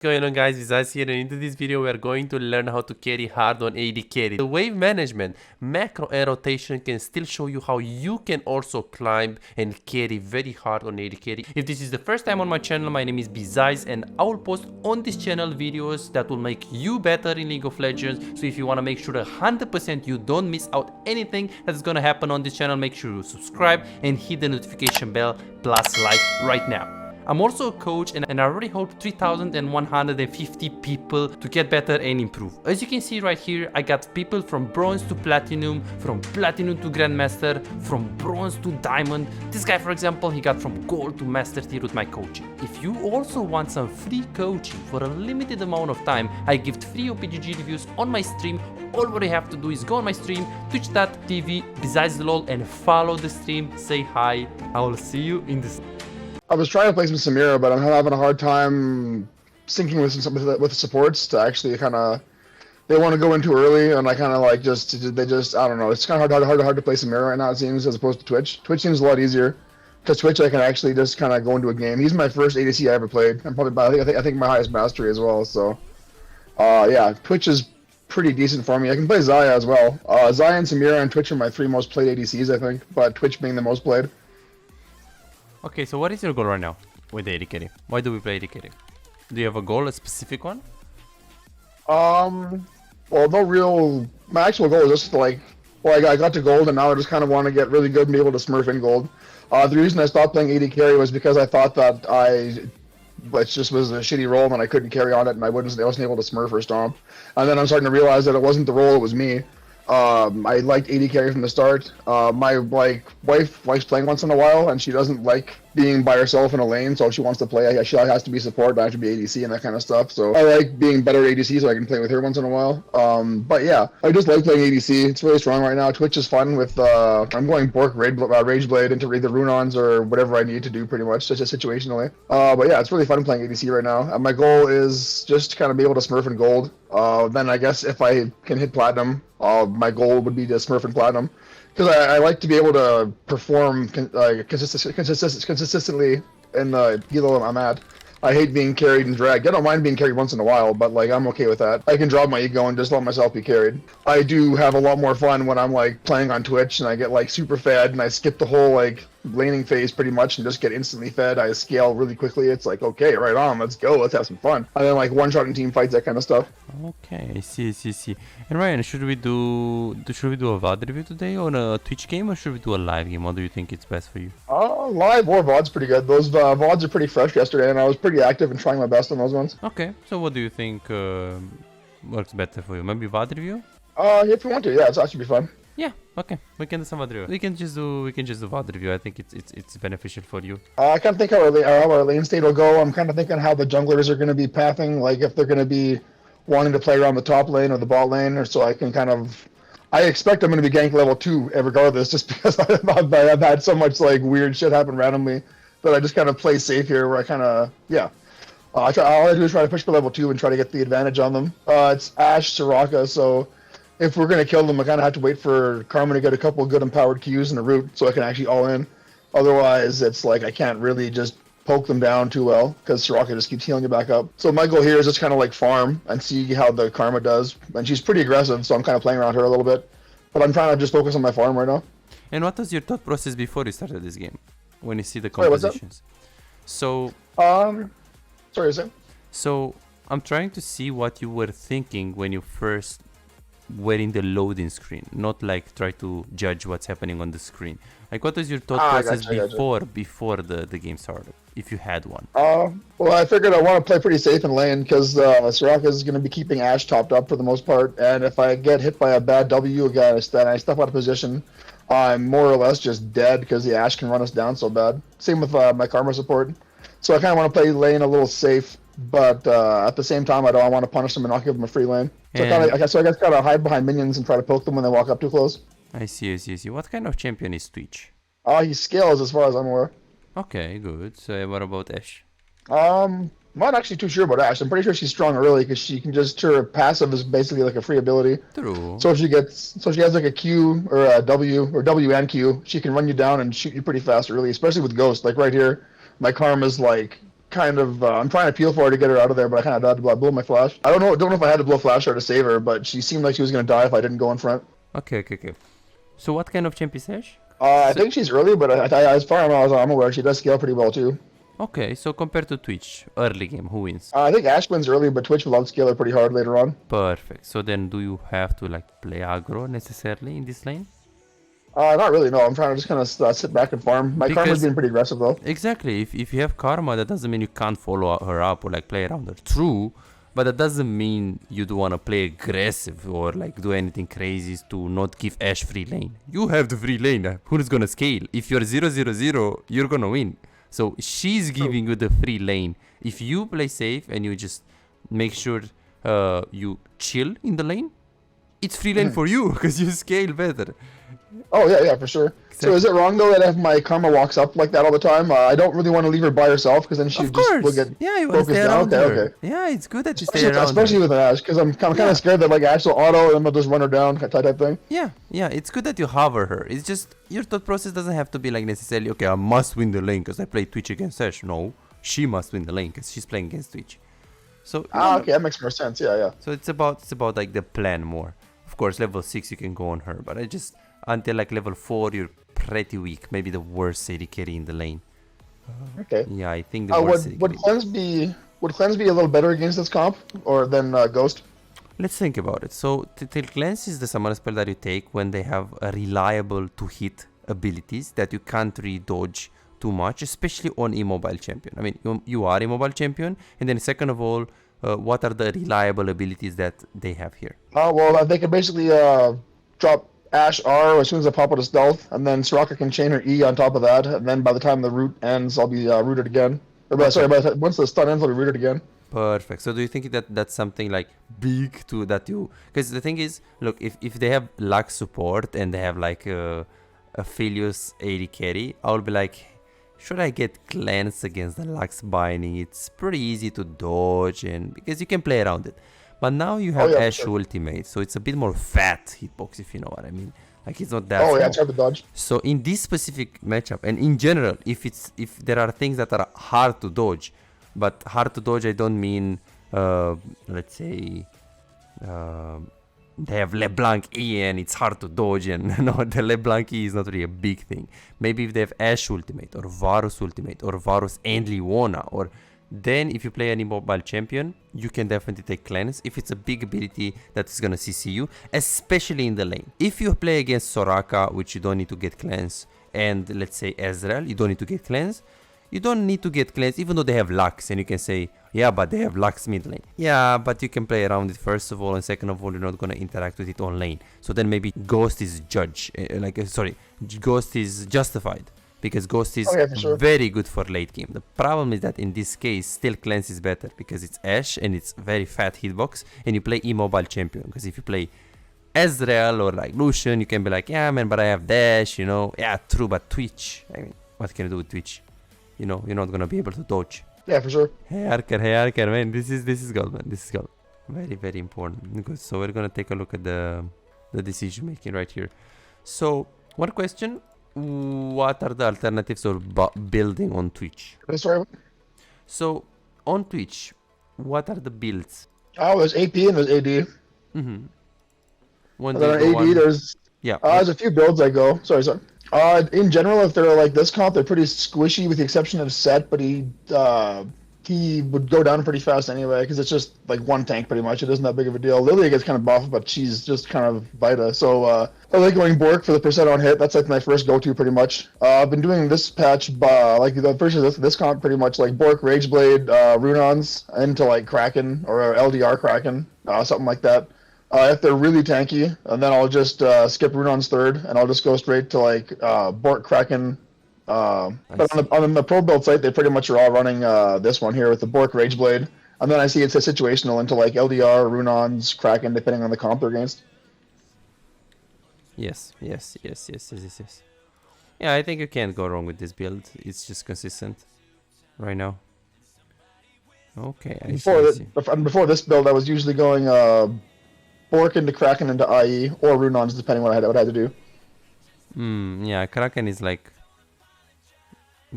Going on, guys, it's us here, and into this video we are going to learn how to carry hard on AD carry. The wave management, macro and rotation can still show you how you can also climb and carry very hard on AD carry. If this is the first time on my channel, my name is Bizais and I will post on this channel videos that will make you better in League of Legends. So if you want to make sure 100% you don't miss out anything that's gonna happen on this channel, make sure you subscribe and hit the notification bell plus like right now. I'm also a coach and I already helped 3,150 people to get better and improve. As you can see right here, I got people from bronze to platinum, from platinum to grandmaster, from bronze to diamond. This guy, for example, he got from gold to master tier with my coaching. If you also want some free coaching for a limited amount of time, I give free OPGG reviews on my stream. All what you have to do is go on my stream, twitch.tv, BezaizLol, and follow the stream, say hi. I will see you in the I was trying to play some Samira, but I'm having a hard time syncing with the supports to actually kind of. They want to go in too early, and I kind of like I don't know. It's kind of hard to play Samira right now, it seems, as opposed to Twitch. Twitch seems a lot easier. Because Twitch, I can actually just kind of go into a game. He's my first ADC I ever played. I'm probably, I think my highest mastery as well. So, yeah, Twitch is pretty decent for me. I can play Xayah as well. Xayah and Samira and Twitch are my three most played ADCs, I think. But Twitch being the most played. Okay, so what is your goal right now with AD carry? Why do we play AD carry? Do you have a goal, a specific one? Well, no real. My actual goal is just to I got to gold, and now I just kind of want to get really good and be able to smurf in gold. The reason I stopped playing AD carry was because I thought that it just was a shitty role and I couldn't carry on it, and I wasn't able to smurf or stomp. And then I'm starting to realize that it wasn't the role, it was me. I liked AD carry from the start. My wife likes playing once in a while, and she doesn't like being by herself in a lane, so if she wants to play, she has to be support, but I have to be ADC and that kind of stuff. So I like being better at ADC so I can play with her once in a while. But yeah, I just like playing ADC. It's really strong right now. Twitch is fun with, I'm going Bork Rageblade into read the Runons or whatever I need to do pretty much, just situationally. But yeah, it's really fun playing ADC right now. And my goal is just to kind of be able to smurf in gold. Then I guess if I can hit platinum, my goal would be to smurf in platinum. Because I like to be able to perform consistently in the elo I'm at. I hate being carried and dragged. I don't mind being carried once in a while, but I'm okay with that. I can drop my ego and just let myself be carried. I do have a lot more fun when I'm playing on Twitch and I get super fed and I skip the whole laning phase pretty much and just get instantly fed. I scale really quickly. It's okay, right on, let's go, let's have some fun. And then one-shot in team fights, that kind of stuff. Okay, I see. And Ryan, should we do a VOD review today on a Twitch game, or should we do a live game? What do you think it's best for you? Live or VOD's pretty good. Those VODs are pretty fresh yesterday, and I was pretty active and trying my best on those ones. Okay, so what do you think works better for you? Maybe VOD review? If you want to, yeah, that should be fun. Yeah, okay, we can do some VOD review. We can just do VOD review. I think it's beneficial for you. I can't think how our lane state will go. I'm kind of thinking how the junglers are going to be pathing, if they're going to be wanting to play around the top lane or the bot lane, or so I can I expect I'm going to be gank level 2 regardless, just because I've had so much weird shit happen randomly that I just kind of play safe here, where all I do is try to push for level 2 and try to get the advantage on them. It's Ashe, Soraka, so if we're going to kill them, I kind of have to wait for Karma to get a couple of good empowered Qs in the root so I can actually all in. Otherwise, it's I can't really just poke them down too well, because Soraka just keeps healing it back up. So my goal here is just kind of farm and see how the Karma does. And she's pretty aggressive, so I'm kind of playing around her a little bit. But I'm trying to just focus on my farm right now. And what was your thought process before you started this game? When you see the compositions? So... Sorry, Sam? So, I'm trying to see what you were thinking when you first were in the loading screen. Not try to judge what's happening on the screen. What was your thought process before the game started, if you had one? Well, I figured I want to play pretty safe in lane, because Soraka is going to be keeping Ashe topped up for the most part, and if I get hit by a bad W again, and I step out of position, I'm more or less just dead, because the Ashe can run us down so bad. Same with my Karma support. So I kind of want to play lane a little safe, but at the same time, I don't want to punish them and not give them a free lane. So I guess gotta hide behind minions and try to poke them when they walk up too close. I see. What kind of champion is Twitch? He scales as far as I'm aware. Okay, good. So what about Ashe? I'm not actually too sure about Ashe. I'm pretty sure she's strong early, because she can just, her passive is basically a free ability. True. So if she has a Q or a W, or W and Q, she can run you down and shoot you pretty fast early, especially with Ghost. Right here, my Karma's kind of I'm trying to peel for her to get her out of there, but I kind of had to blow my flash. I don't know if I had to blow flash her to save her, but she seemed like she was gonna die if I didn't go in front. Okay. So what kind of champ is Ash? I think she's early, but as far as I'm aware, she does scale pretty well too. Okay, so compared to Twitch, early game, who wins? I think Ash wins early, but Twitch will outscale her pretty hard later on. Perfect. So then do you have to like play aggro necessarily in this lane? Not really, no. I'm trying to just kind of sit back and farm. My karma's been pretty aggressive though. Exactly. If you have karma, that doesn't mean you can't follow her up or like play around her. True, but that doesn't mean you don't want to play aggressive or like do anything crazy to not give Ash free lane. You have the free lane. Who's gonna scale? If you're 0-0-0, you're gonna win. So she's giving you the free lane. If you play safe and you just make sure you chill in the lane, it's free lane for you because you scale better. Oh yeah, for sure. Exactly. So is it wrong though that if my karma walks up like that all the time, I don't really want to leave her by herself because then she will get you want to stay around her. Okay. Yeah, it's good that you stay around especially her. With Ash, because I'm kind of scared that like Ash will auto and I'll just run her down type thing. Yeah, it's good that you hover her. It's just your thought process doesn't have to be like necessarily okay. I must win the lane because I play Twitch against Ash. No, she must win the lane because she's playing against Twitch. So okay, that makes more sense. Yeah. So it's about like the plan more. Of course, level 6 you can go on her, but I just until like level 4 you're pretty weak. Maybe the worst AD carry in the lane. Okay. Yeah, I think the worst. Would cleanse be a little better against this comp or than Ghost? Let's think about it. So cleanse is the summon spell that you take when they have a reliable to hit abilities that you can't really dodge too much, especially on immobile champion. I mean, you are immobile champion, and then second of all, what are the reliable abilities that they have here? Well, they can basically drop Ash R as soon as I pop out of stealth, and then Soraka can chain her E on top of that, and then by the time the root ends, I'll be rooted again. Once the stun ends, I'll be rooted again. Perfect. So do you think that that's something like big to that you... Because the thing is, look, if they have Lux support and they have like a Philios AD carry, I'll be like, should I get cleanse against the Lux binding? It's pretty easy to dodge and because you can play around it. But now you have Ash ultimate, so it's a bit more fat hitbox, if you know what I mean. Like it's not that. Yeah, it's hard to dodge. So in this specific matchup, and in general, if there are things that are hard to dodge, but hard to dodge, I don't mean, let's say, they have LeBlanc E and it's hard to dodge, and no, the LeBlanc E is not really a big thing. Maybe if they have Ash ultimate or Varus ultimate or Varus and Leona, or then if you play an immobile champion, you can definitely take cleanse if it's a big ability that is gonna CC you, especially in the lane. If you play against Soraka, which you don't need to get cleanse, and let's say Ezreal, you don't need to get cleanse. You don't need to get cleanse even though they have Lux, and you can say, yeah, but they have Lux mid lane. Yeah, but you can play around it first of all, and second of all, you're not gonna interact with it on lane. So then maybe Ghost is Ghost is justified. Because Ghost is very good for late game. The problem is that in this case, still cleanse is better because it's Ash and it's very fat hitbox, and you play immobile champion. Because if you play Ezreal or like Lucian, you can be like, yeah, man, but I have dash, you know. Yeah, true, but Twitch. I mean, what can you do with Twitch? You know, you're not gonna be able to dodge. Yeah, for sure. Hey Arker, man, this is gold, man. This is gold. Very, very important. Good. So we're gonna take a look at the decision making right here. So one question. What are the alternatives of building on Twitch? Sorry? So, on Twitch, what are the builds? There's AP and there's AD. Mm-hmm. There's a few builds I go. Sorry. In general, if they're like this comp, they're pretty squishy with the exception of Set, but he would go down pretty fast anyway because it's just like one tank pretty much. It isn't that big of a deal. Lilia gets kind of buffed, but she's just kind of Vita. So I like going Bork for the percent on hit. That's like my first go-to pretty much. I've been doing this patch like the first of this comp pretty much like Bork, Rageblade, Runons into like Kraken or LDR Kraken, something like that. If they're really tanky, and then I'll just skip Runon's third and I'll just go straight to like Bork, Kraken. But on the pro build site, they pretty much are all running this one here with the Bork Rageblade, and then I see it's a situational into like LDR, Runons, Kraken, depending on the comp they're against. Yes. Yeah, I think you can't go wrong with this build. It's just consistent right now. Okay. Before this build, I was usually going Bork into Kraken into IE or Runons, depending on what I had to do. Yeah, Kraken is like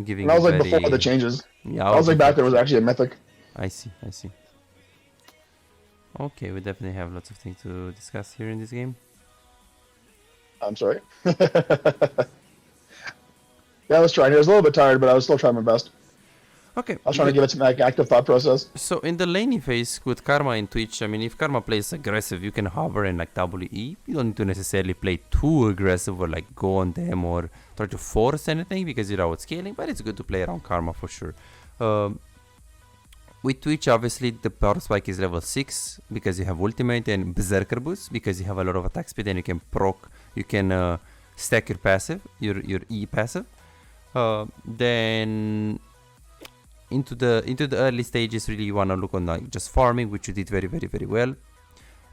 giving And that you was like before the very... changes. Yeah, That was like before back the there was actually a mythic. I see, I see. Okay, we definitely have lots of things to discuss here in this game. I'm sorry. Yeah, I was trying. I was a little bit tired, but I was still trying my best. Okay, I was trying to good. give it some like, active thought process. So in the laning phase with Karma in Twitch, I mean, if Karma plays aggressive, you can hover and like WE. You don't need to necessarily play too aggressive or like go on them or try to force anything because you're outscaling, but it's good to play around Karma for sure. With Twitch, obviously, the power spike is level 6 because you have ultimate and berserker boost because you have a lot of attack speed and you can stack your passive, your E passive. Then into the early stages, really you want to look on like just farming, which you did very, very, very well.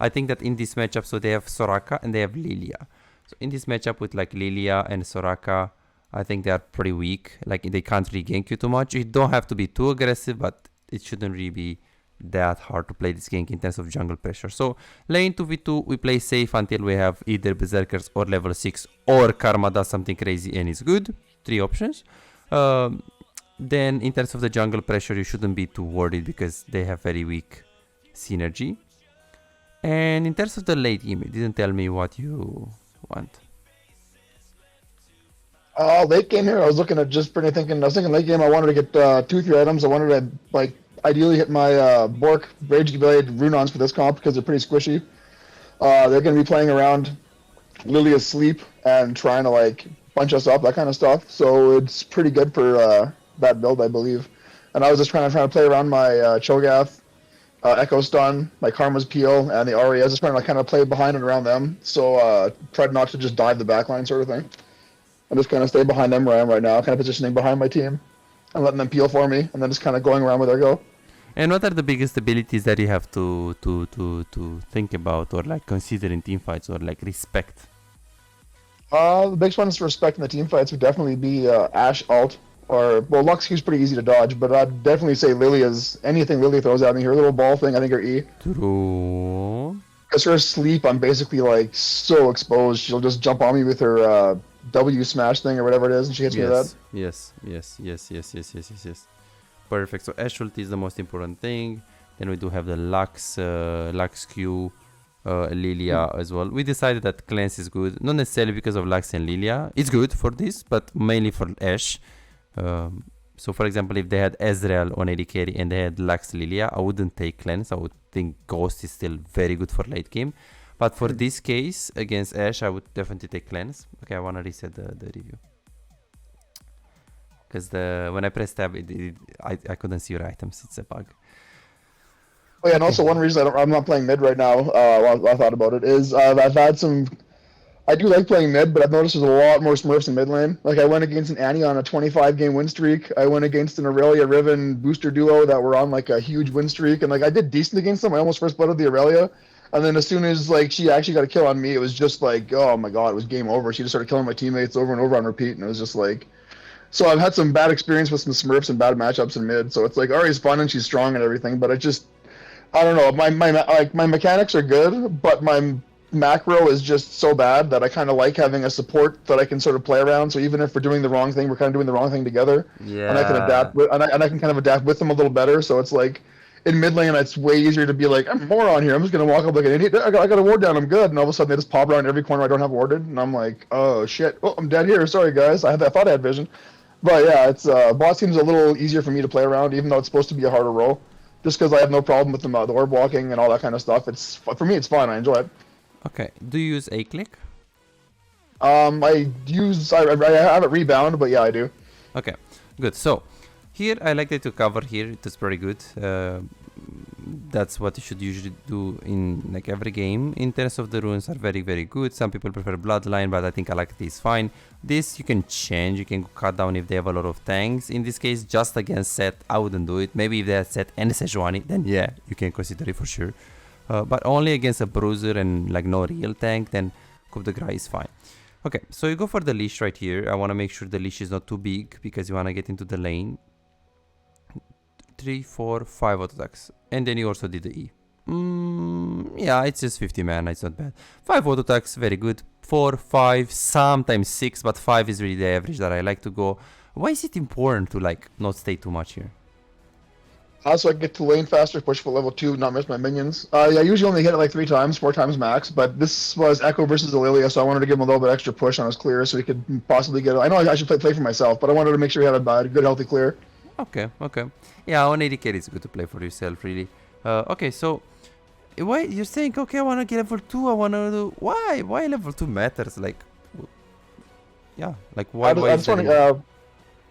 I think that in this matchup, so they have Soraka and they have Lilia. So in this matchup with like Lilia and Soraka, I think they are pretty weak. Like they can't really gank you too much. You don't have to be too aggressive, but it shouldn't really be that hard to play this gank in terms of jungle pressure. So lane 2v2, we play safe until we have either berserkers or level 6 or Karma does something crazy and it's good. 3 options. Then in terms of the jungle pressure, you shouldn't be too worried because they have very weak synergy. And in terms of the late game, you didn't tell me what you want. Late game here, I was looking at just pretty thinking. I was thinking late game. I wanted to get 2-3 items. I wanted to like ideally hit my Bork Rage Blade Runons for this comp because they're pretty squishy. They're going to be playing around Lily asleep and trying to like bunch us up, that kind of stuff. So it's pretty good for that build, I believe. And I was just trying to play around my Cho'Gath, Echo Stun, my Karma's Peel, and the Aria. Just trying to kind of play behind and around them. So tried not to just dive the backline sort of thing. I'm just kind of stay behind them where I am right now, kind of positioning behind my team and letting them peel for me, and then just kind of going around where they go. And what are the biggest abilities that you have to think about or like consider in team fights or like respect? The biggest one is for respect in the team fights would definitely be Ashe ult, or well, Lux Q's pretty easy to dodge, but I'd definitely say Lily is anything Lily throws at me. Her little ball thing, I think her E. True. Because her sleep, I'm basically like so exposed. She'll just jump on me with her W smash thing or whatever it is, and she hits me with that. Yes. Perfect. So Ashe ult is the most important thing. Then we do have the Lux Q, Lilia as well. We decided that cleanse is good, not necessarily because of Lux and Lilia. It's good for this, but mainly for Ashe. So for example, if they had Ezreal on AD carry and they had Lux Lilia, I wouldn't take cleanse. I would think Ghost is still very good for late game. But for this case, against Ashe, I would definitely take cleanse. Okay, I want to reset the review. Because when I press tab, I couldn't see your items. It's a bug. Oh yeah, and also one reason I'm not playing mid right now, while I thought about it, is I've had some... I do like playing mid, but I've noticed there's a lot more Smurfs in mid lane. Like I went against an Annie on a 25-game win streak. I went against an Aurelia Riven booster duo that were on like a huge win streak, and like I did decent against them. I almost first blooded the Aurelia. And then as soon as like she actually got a kill on me, it was just like, oh my god, it was game over. She just started killing my teammates over and over on repeat, and it was just like... So I've had some bad experience with some Smurfs and bad matchups in mid. So it's like Ari's fun and she's strong and everything, but it just... I don't know, my mechanics are good, but my macro is just so bad that I kind of like having a support that I can sort of play around. So even if we're doing the wrong thing, we're kind of doing the wrong thing together. Yeah. And I can adapt with, and I can kind of adapt with them a little better. So it's like... In mid lane, it's way easier to be like, I'm a moron here. I'm just going to walk up like an idiot. I got a ward down. I'm good. And all of a sudden, they just pop around every corner I don't have warded. And I'm like, oh, shit. Oh, I'm dead here. Sorry, guys. I thought I had vision. But yeah, it's boss seems a little easier for me to play around, even though it's supposed to be a harder role. Just because I have no problem with the orb walking and all that kind of stuff. For me, it's fun. I enjoy it. Okay. Do you use A-click? I have it rebound, but yeah, I do. Okay. Good. So... Here, I like that to cover here. It is pretty good. That's what you should usually do in like every game. In terms of the runes are very, very good. Some people prefer Bloodline, but I think I like it is fine. This you can change. You can cut down if they have a lot of tanks. In this case, just against Set, I wouldn't do it. Maybe if they had Set and Sejuani, then yeah, you can consider it for sure. But only against a Bruiser and like no real tank, then Coup de Grace is fine. Okay, so you go for the leash right here. I want to make sure the leash is not too big because you want to get into the lane. 3, 4, 5 auto attacks, and then you also did the E. Yeah, it's just 50 mana, it's not bad. 5 auto attacks, very good. 4, 5, sometimes 6, but 5 is really the average that I like to go. Why is it important to like not stay too much here? So I can get to lane faster, push for level 2, not miss my minions. I usually only hit it like 3 times, 4 times max, but this was Echo versus Aurelia, so I wanted to give him a little bit extra push on his clear so he could possibly get it. I know I should play for myself, but I wanted to make sure he had a good, healthy clear. Okay. Yeah, on AD carry is good to play for yourself, really. Okay, so why you're saying, okay, I want to get level 2, I want to do... Why level 2 matters? Like, yeah, like why I just want to...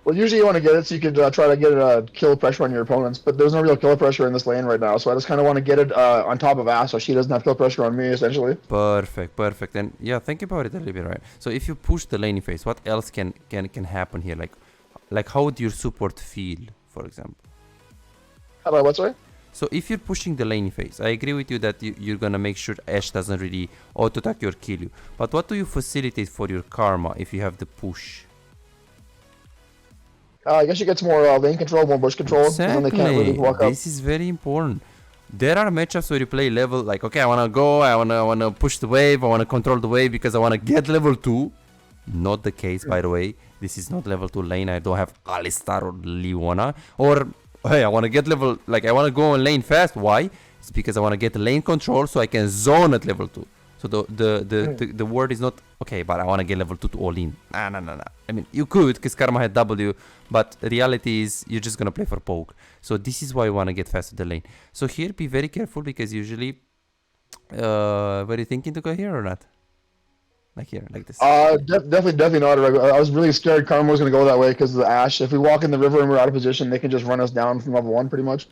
Well, usually you want to get it so you could try to get kill pressure on your opponents, but there's no real kill pressure in this lane right now, so I just kind of want to get it on top of Ash so she doesn't have kill pressure on me, essentially. Perfect. And yeah, think about it a little bit, right? So if you push the lane phase, what else can happen here? Like how would your support feel, for example? How about what, sorry? So if you're pushing the lane phase, I agree with you that you're gonna make sure Ashe doesn't really auto-attack you or kill you. But what do you facilitate for your karma if you have the push? I guess you get some more lane control, more bush control. Exactly. And then they can't really walk up. This is very important. There are matchups where you play level like, okay, I wanna push the wave, I wanna control the wave because I wanna get level 2. Not the case, by the way. This is not level 2 lane. I don't have Alistar or Leona. Or hey, I wanna get level, like I wanna go on lane fast. Why? It's because I wanna get lane control so I can zone at level 2. So the word is not okay, but I want to get level 2 to all in. Nah. I mean, you could because Karma had W, but reality is you're just gonna play for poke. So this is why you want to get fast to the lane. So here, be very careful because usually, were you thinking to go here or not? Like here, like this. Definitely not. I was really scared Karma was gonna go that way because of the Ashe. If we walk in the river and we're out of position, they can just run us down from level 1 pretty much.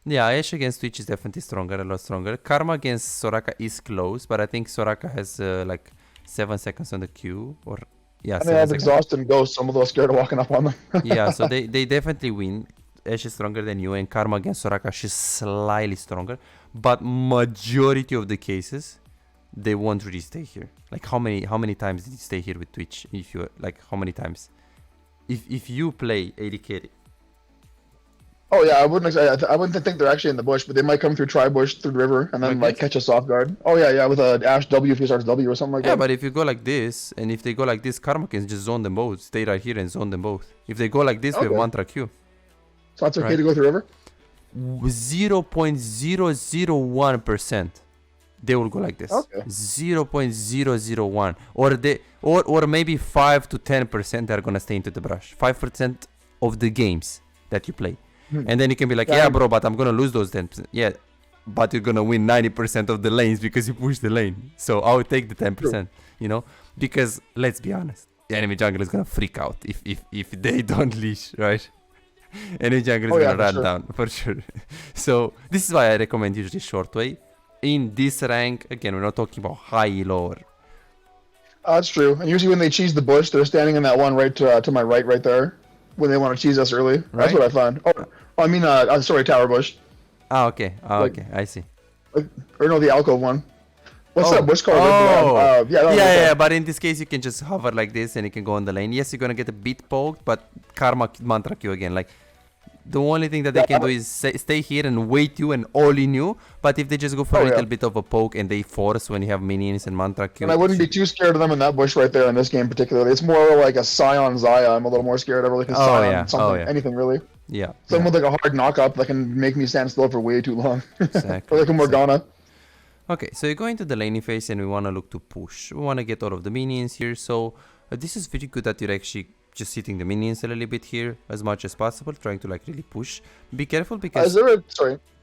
Yeah, Ashe against Twitch is definitely stronger, a lot stronger. Karma against Soraka is close, but I think Soraka has like 7 seconds on the Q, or yeah. And they have Exhaust and Ghost, so I'm a little scared of walking up on them. Yeah, so they definitely win. Ashe is stronger than you, and Karma against Soraka, she's slightly stronger. But majority of the cases, they won't really stay here. Like how many times did you stay here with Twitch? If you like, how many times? If you play AD carry. Oh yeah, I wouldn't think they're actually in the bush, but they might come through tri-bush through the river and then like catch us off guard. Oh yeah, with a Ashe W if he starts W or something like that. Yeah, but if you go like this, and if they go like this, Karma can just zone them both. Stay right here and zone them both. If they go like this, we have mantra Q. So that's okay to go through river? 0.001%. They will go like this. Okay. 0.001. Or maybe 5 to 10% they're gonna stay into the brush. 5% of the games that you play. And then you can be like, yeah, bro, but I'm gonna lose those 10%. Yeah, but you're gonna win 90% of the lanes because you push the lane. So I would take the 10%, you know, because let's be honest, the enemy jungle is gonna freak out if they don't leash, right? Enemy jungle is gonna run down for sure. So this is why I recommend usually short way. In this rank, again, we're not talking about high, lower. That's true. And usually when they cheese the bush, they're standing in that one right to my right there. When they want to cheese us early. Right? That's what I found. Oh, I mean, sorry, Tower Bush. Ah, okay. Okay, I see. Or no, the alcove one. What's that bush called? Yeah, but in this case, you can just hover like this and you can go on the lane. Yes, you're going to get a bit poked, but Karma mantra Q again. Like, the only thing that they can do is stay here and wait you and all in you. But if they just go for a little bit of a poke and they force when you have minions and mantra Q. And I wouldn't be too scared of them in that bush right there in this game particularly. It's more like a Scion Zaya. I'm a little more scared of like a Scion anything really. Yeah. Something with like a hard knock-up that can make me stand still for way too long. Exactly. Or like a Morgana. Okay, so you're going to the laning phase and we want to look to push. We want to get all of the minions here. So this is very good that you're actually just hitting the minions a little bit here as much as possible, trying to like really push. Be careful because...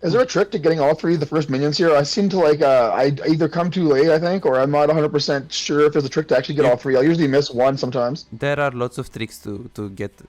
Is there a trick to getting all 3 of the first minions here? I seem to like, I either come too late, I think, or I'm not 100% sure if there's a trick to actually get all 3. I'll usually miss one sometimes. There are lots of tricks to get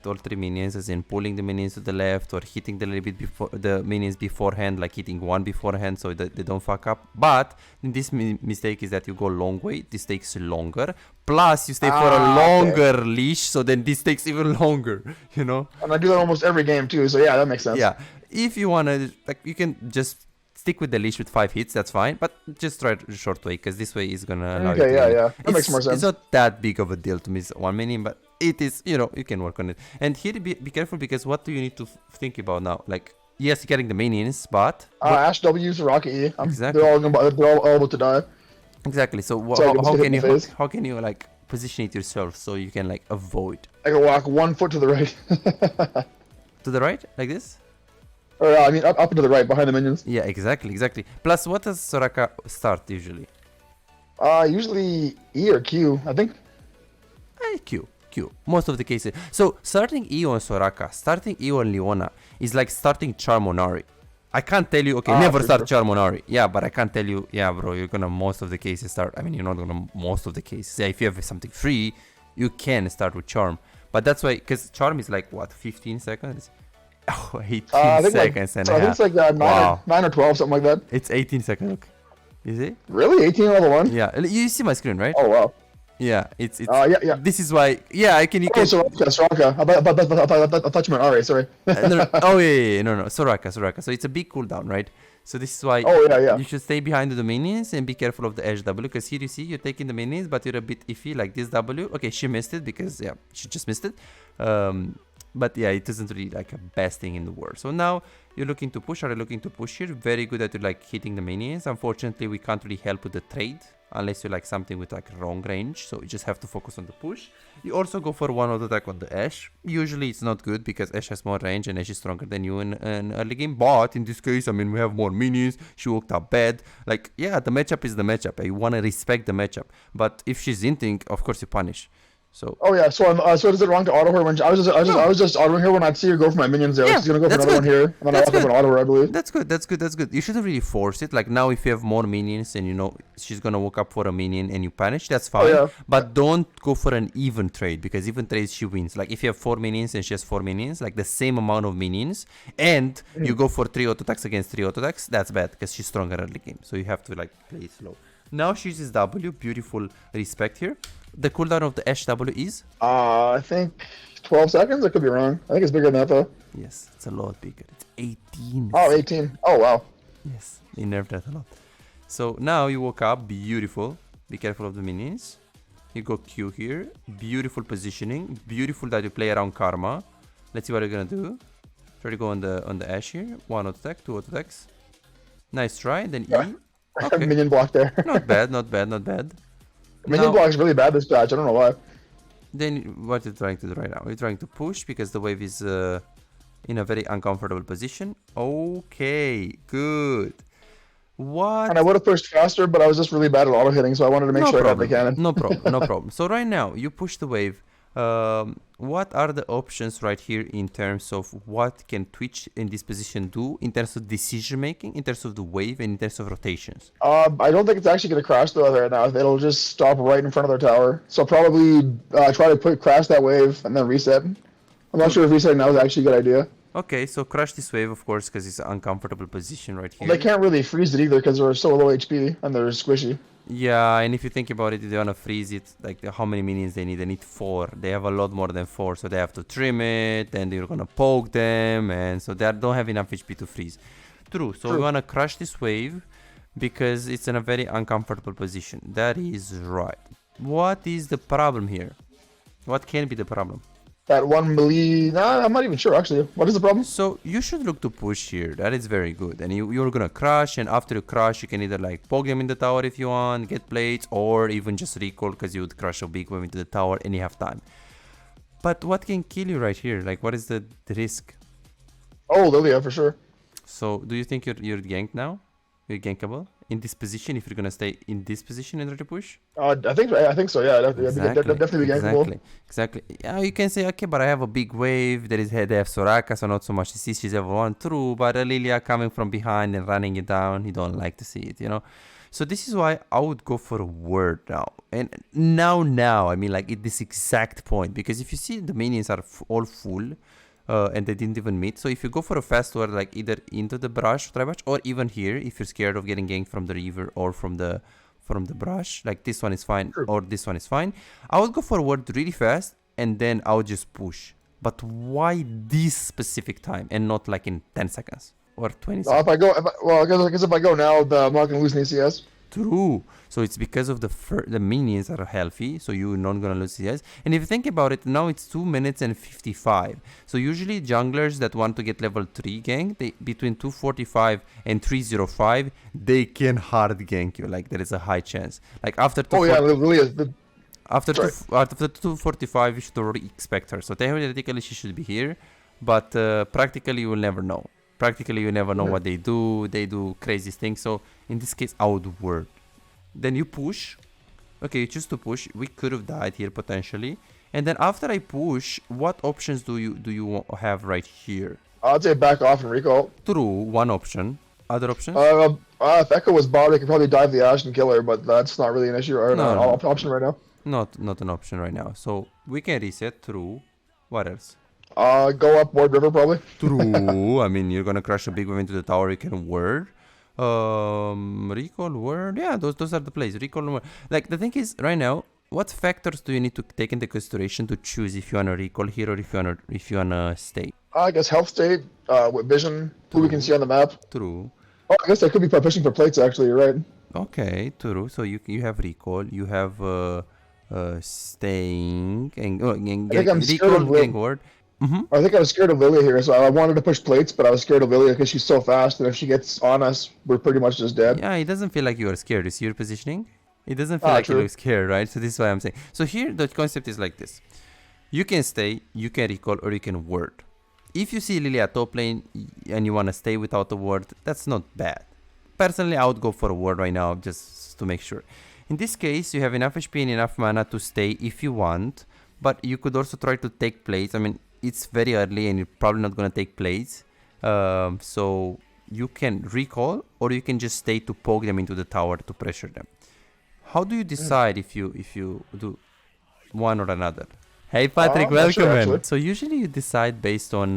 all 3 minions, as in pulling the minions to the left or hitting the little bit before the minions beforehand, like hitting one beforehand so that they don't fuck up. But this mistake is that you go long way. This takes longer. Plus, you stay for a longer leash, so then this takes even longer, you know? And I do that almost every game too, so yeah, that makes sense. Yeah. If you want to, like, you can just stick with the leash with 5 hits, that's fine. But just try the short way, because this way is going to allow you to... Yeah. That makes more sense. It's not that big of a deal to miss one minion, but it is, you know, you can work on it. And here, be careful, because what do you need to think about now? Like, yes, getting the minions, but... Ashe W, Soraka E. Exactly. They're all about to die. Exactly. So how can you like position it yourself so you can like avoid. I can walk 1 foot to the right. To the right, like this? Or I mean, up and to the right, behind the minions. Yeah, exactly. Plus, what does Soraka start usually? Usually E or Q, I think. Q. Most of the cases. So starting E on Soraka, starting E on Leona is like starting Charm on Ahri. I can't tell you, okay, never start Charm on Ahri. Yeah, but I can't tell you, yeah, bro, you're gonna most of the cases start. I mean, you're not gonna most of the cases. Yeah, if you have something free, you can start with Charm. But that's why, because Charm is like, what, 15 seconds? Oh, 18 seconds and a half. I think it's like 9 or 12, something like that. It's 18 seconds, look. Is it? Really? 18 level 1? Yeah, you see my screen, right? Oh, wow. Yeah, it's yeah. This is why, yeah, I can, you can. Soraka. I thought you meant Ahri, sorry. Oh, yeah, no, Soraka. So it's a big cooldown, right? So this is why you should stay behind the minions and be careful of the edge W, because here you see you're taking the minions, but you're a bit iffy, like this W. Okay, she missed it because, yeah, she just missed it. But yeah, it isn't really like a best thing in the world. So now you're looking to push. Are you looking to push here? Very good that you're like hitting the minions. Unfortunately, we can't really help with the trade unless you like something with like wrong range. So you just have to focus on the push. You also go for one auto attack on the Ashe. Usually it's not good because Ashe has more range and Ashe is stronger than you in an early game. But in this case, I mean, we have more minions. She woke up bad. Like, yeah, the matchup is the matchup. You want to respect the matchup. But if she's inting, of course you punish. So. Oh yeah, so is it wrong to auto her when I was just autoing her when I'd see her go for my minions there. Yeah, she's gonna go for another one here, and then I walk up and auto her, I believe. That's good. You shouldn't really force it. Like now, if you have more minions and you know she's gonna walk up for a minion and you punish, that's fine. Oh, yeah. But don't go for an even trade, because even trades she wins. Like if you have 4 minions and she has 4 minions, like the same amount of minions, and you go for 3 auto attacks against 3 auto attacks, that's bad because she's stronger early game. So you have to like play slow. Now she uses W, beautiful respect here. The cooldown of the Ashe W is? I think 12 seconds? I could be wrong. I think it's bigger than that though. Yes, it's a lot bigger. It's 18. Oh, 18. Oh, wow. Yes, they nerfed that a lot. So now you woke up, beautiful. Be careful of the minions. You go Q here. Beautiful positioning. Beautiful that you play around Karma. Let's see what you're gonna do. Try to go on the Ashe here. 1 auto attack, 2 auto attacks. Nice try. Then E. Okay. Minion block there. Not bad. Minion block is really bad this patch. I don't know why. Then what are you trying to do right now? You're trying to push because the wave is in a very uncomfortable position. Okay, good. What? And I would have pushed faster, but I was just really bad at auto hitting, so I wanted to make sure I got the cannon. No problem. So right now you push the wave. What are the options right here in terms of what can Twitch in this position do in terms of decision making, in terms of the wave, and in terms of rotations? I don't think it's actually going to crash though right now. It'll just stop right in front of their tower. So probably try to crash that wave and then reset. I'm not sure if resetting now is actually a good idea. Okay, so crush this wave, of course, because it's an uncomfortable position right here. Well, they can't really freeze it either because they're so low HP and they're squishy. Yeah, and if you think about it, if they want to freeze it, like how many minions they need 4. They have a lot more than 4, so they have to trim it, and they're gonna poke them, and so they don't have enough HP to freeze. True, so we want to crush this wave because it's in a very uncomfortable position. That is right. What is the problem here? What can be the problem? That one melee... Nah, I'm not even sure actually. What is the problem? So you should look to push here. That is very good. And you're gonna crush, and after you crush, you can either like poke them in the tower if you want, get plates, or even just recall because you would crush a big wave into the tower and you have time. But what can kill you right here? Like what is the risk? Oh, Lilia for sure. So do you think you're ganked now? You're gankable in this position if you're gonna stay in this position and try to push? I think so. Yeah, definitely gankable. Exactly. Yeah, you can say okay, but I have a big wave. They have Soraka, so not so much to see. She's level 1, true. But Lilia coming from behind and running it down, you don't like to see it, you know. So this is why I would go for a word now. And now, I mean like at this exact point, because if you see the minions are all full. And they didn't even meet. So if you go for a fast word, like either into the brush, or even here, if you're scared of getting ganked from the river or from the brush, like this one is fine, or this one is fine. I would go for a word really fast, and then I would just push. But why this specific time and not like in 10 seconds or 20 seconds? I guess if I go now, I'm not gonna lose an ACS. True. So it's because of the minions are healthy, so you're not gonna lose CS. And if you think about it, now it's 2 minutes and 55. So usually junglers that want to get level 3 gank, they between 245 and 305, they can hard gank you. Like there is a high chance. Like after 240. Oh yeah, Lilia. After Right. after 245, you should already expect her. So theoretically, she should be here, but practically, you will never know. Practically, you never know what they do. They do crazy things. So in this case, I would word. Then you push. Okay, you choose to push. We could have died here potentially. And then after I push, what options do you have right here? I'd say back off and recall. True, one option. Other options? If Echo was bot, I could probably dive the Ashe and kill her, but that's not really an issue or No, an no. option right now. Not an option right now. So we can reset. True. What else? Go up Ward River probably. True. I mean, you're gonna crush a big wave into the tower. You can word. Recall, word. Yeah, those are the plays. Recall, word. Like the thing is, right now, what factors do you need to take into consideration to choose if you wanna recall here or if you wanna stay? I guess health state, with vision, who we can see on the map. True. Oh, I guess I could be pushing for plates actually. You're right. Okay, true. So you have recall. You have staying and I think I'm scared recall, of getting word. I think I was scared of Lilia here, so I wanted to push plates, but I was scared of Lilia because she's so fast, and if she gets on us, we're pretty much just dead. Yeah, it doesn't feel like you are scared. You see your positioning? It doesn't feel like you True. look scared, right? So this is why I'm saying. So here the concept is like this. You can stay, you can recall, or you can ward. If you see Lilia top lane and you want to stay without a ward, that's not bad. Personally, I would go for a ward right now just to make sure. In this case, you have enough HP and enough mana to stay if you want, but you could also try to take plays. I mean, it's very early and you're probably not going to take plays. So you can recall or you can just stay to poke them into the tower to pressure them. How do you decide if you do one or another? Hey Patrick, not sure, welcome man. actually. So usually you decide based on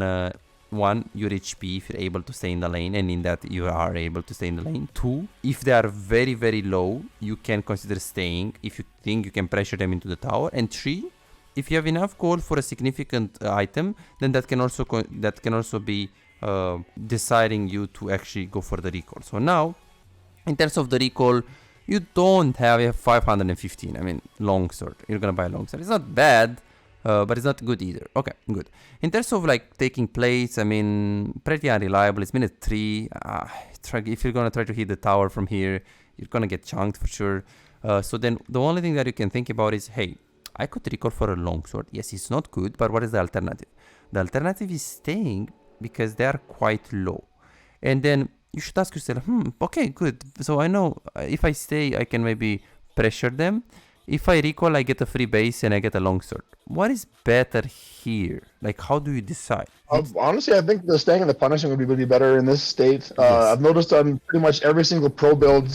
one, your HP, if you're able to stay in the lane, and in that you are able to stay in the lane. Two, if they are very, very low, you can consider staying if you think you can pressure them into the tower. And three, if you have enough gold for a significant item, then that can also be deciding you to actually go for the recall. So now, in terms of the recall, you don't have a 515. I mean, longsword. You're gonna buy a longsword. It's not bad. But it's not good either. Okay, good. In terms of like taking plates, I mean, pretty unreliable. It's minute 3. If you're gonna try to hit the tower from here, you're gonna get chunked for sure. So then the only thing that you can think about is, hey, I could recall for a longsword. Yes, it's not good, but what is the alternative? The alternative is staying because they are quite low. And then you should ask yourself, okay, good. So I know if I stay, I can maybe pressure them. If I recall, I get a free base and I get a longsword. What is better here? Like, how do you decide? Honestly, I think the staying and the punishing would be better in this state. Yes. I've noticed on pretty much every single pro build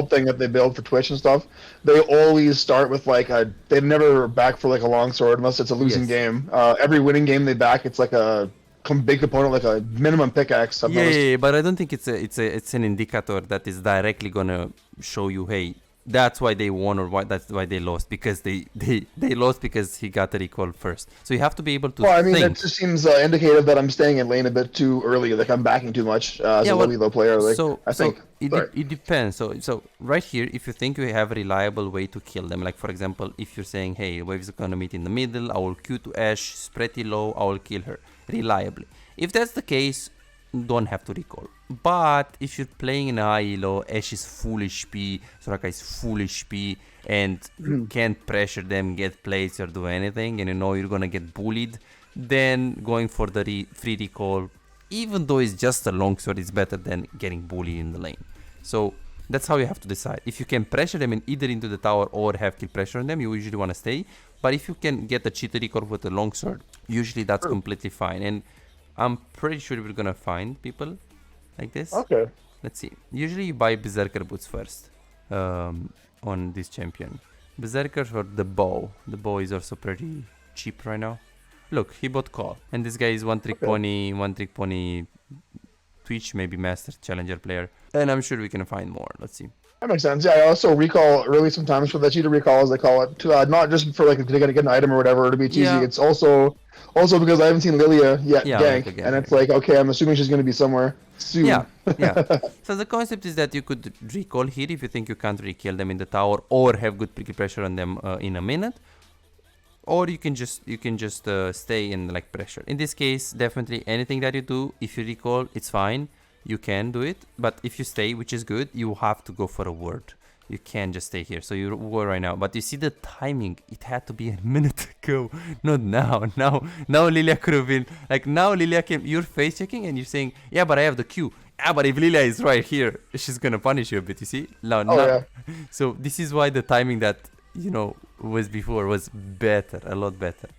thing that they build for Twitch and stuff, they always start with like they never back for like a longsword unless it's a losing Yes. game. Every winning game they back, it's like a big component, like a minimum pickaxe. I've noticed. Yeah, but I don't think it's an indicator that is directly gonna show you, hey, that's why they won or that's why they lost, because they lost because he got the recall first. So you have to be able to Well, I mean, think. it just seems indicative that I'm staying in lane a bit too early. Like I'm backing too much as a low player. Like I think. It depends. So right here, if you think you have a reliable way to kill them, like for example, if you're saying, hey, waves are gonna meet in the middle, I will Q to Ashe, is pretty low, I will kill her reliably. If that's the case, don't have to recall. But if you're playing in a high elo, Ashe is full HP, Soraka is full HP, and you can't pressure them, get plates or do anything, and you know you're gonna get bullied, then going for the free recall, even though it's just a longsword, is better than getting bullied in the lane. So that's how you have to decide. If you can pressure them in either into the tower or have kill pressure on them, you usually want to stay. But if you can get a cheater recall with a longsword, usually that's completely fine. And I'm pretty sure we're gonna find people like this. Okay. Let's see. Usually you buy Berserker boots first on this champion. Berserker or the bow. The bow is also pretty cheap right now. Look, he bought Call. And this guy is one trick pony Twitch, maybe Master Challenger player. And I'm sure we can find more. Let's see. That makes sense. Yeah, I also recall really sometimes for the cheater recall, as they call it, to, not just for like to get an item or whatever to be cheesy. Yeah. It's also because I haven't seen Lilia yet gank, like and it's like, okay, I'm assuming she's going to be somewhere soon. Yeah. So the concept is that you could recall here if you think you can't really kill them in the tower or have good prickly pressure on them in a minute. Or you can just stay in like pressure. In this case, definitely anything that you do, if you recall, it's fine. You can do it. But if you stay, which is good, you have to go for a word. You can't just stay here. So you go right now. But you see the timing. It had to be a minute ago, not now. Now Lilia could have been like, now Lilia came. You're face checking and you're saying, yeah, but I have the Q. Yeah, but if Lilia is right here, she's gonna punish you a bit. You see? No. Yeah. So this is why the timing that was before was better, a lot better.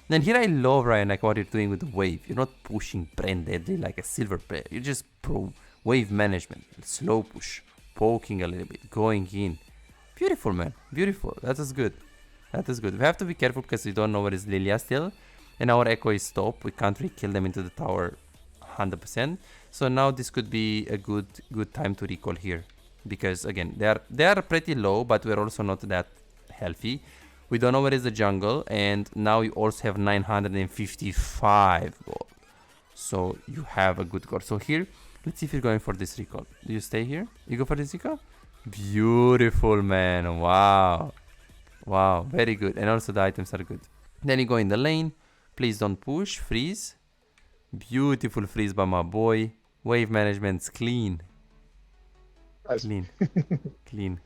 Then here I love, Ryan, like what you're doing with the wave. You're not pushing brand deadly like a silver player. You're just pro wave management, slow push, poking a little bit, going in. Beautiful, man. Beautiful. That is good. That is good. We have to be careful because we don't know where is Lilia still. And our echo is stopped. We can't really kill them into the tower 100%. So now this could be a good time to recall here. Because again, they are pretty low, but we're also not that healthy. We don't know where is the jungle, and now you also have 955 gold. So you have a good gold. So here, let's see if you're going for this recall. Do you stay here? You go for this recall? Beautiful, man. Wow. Wow, very good. And also the items are good. Then you go in the lane. Please don't push. Freeze. Beautiful freeze by my boy. Wave management's clean. Nice. Clean. Clean.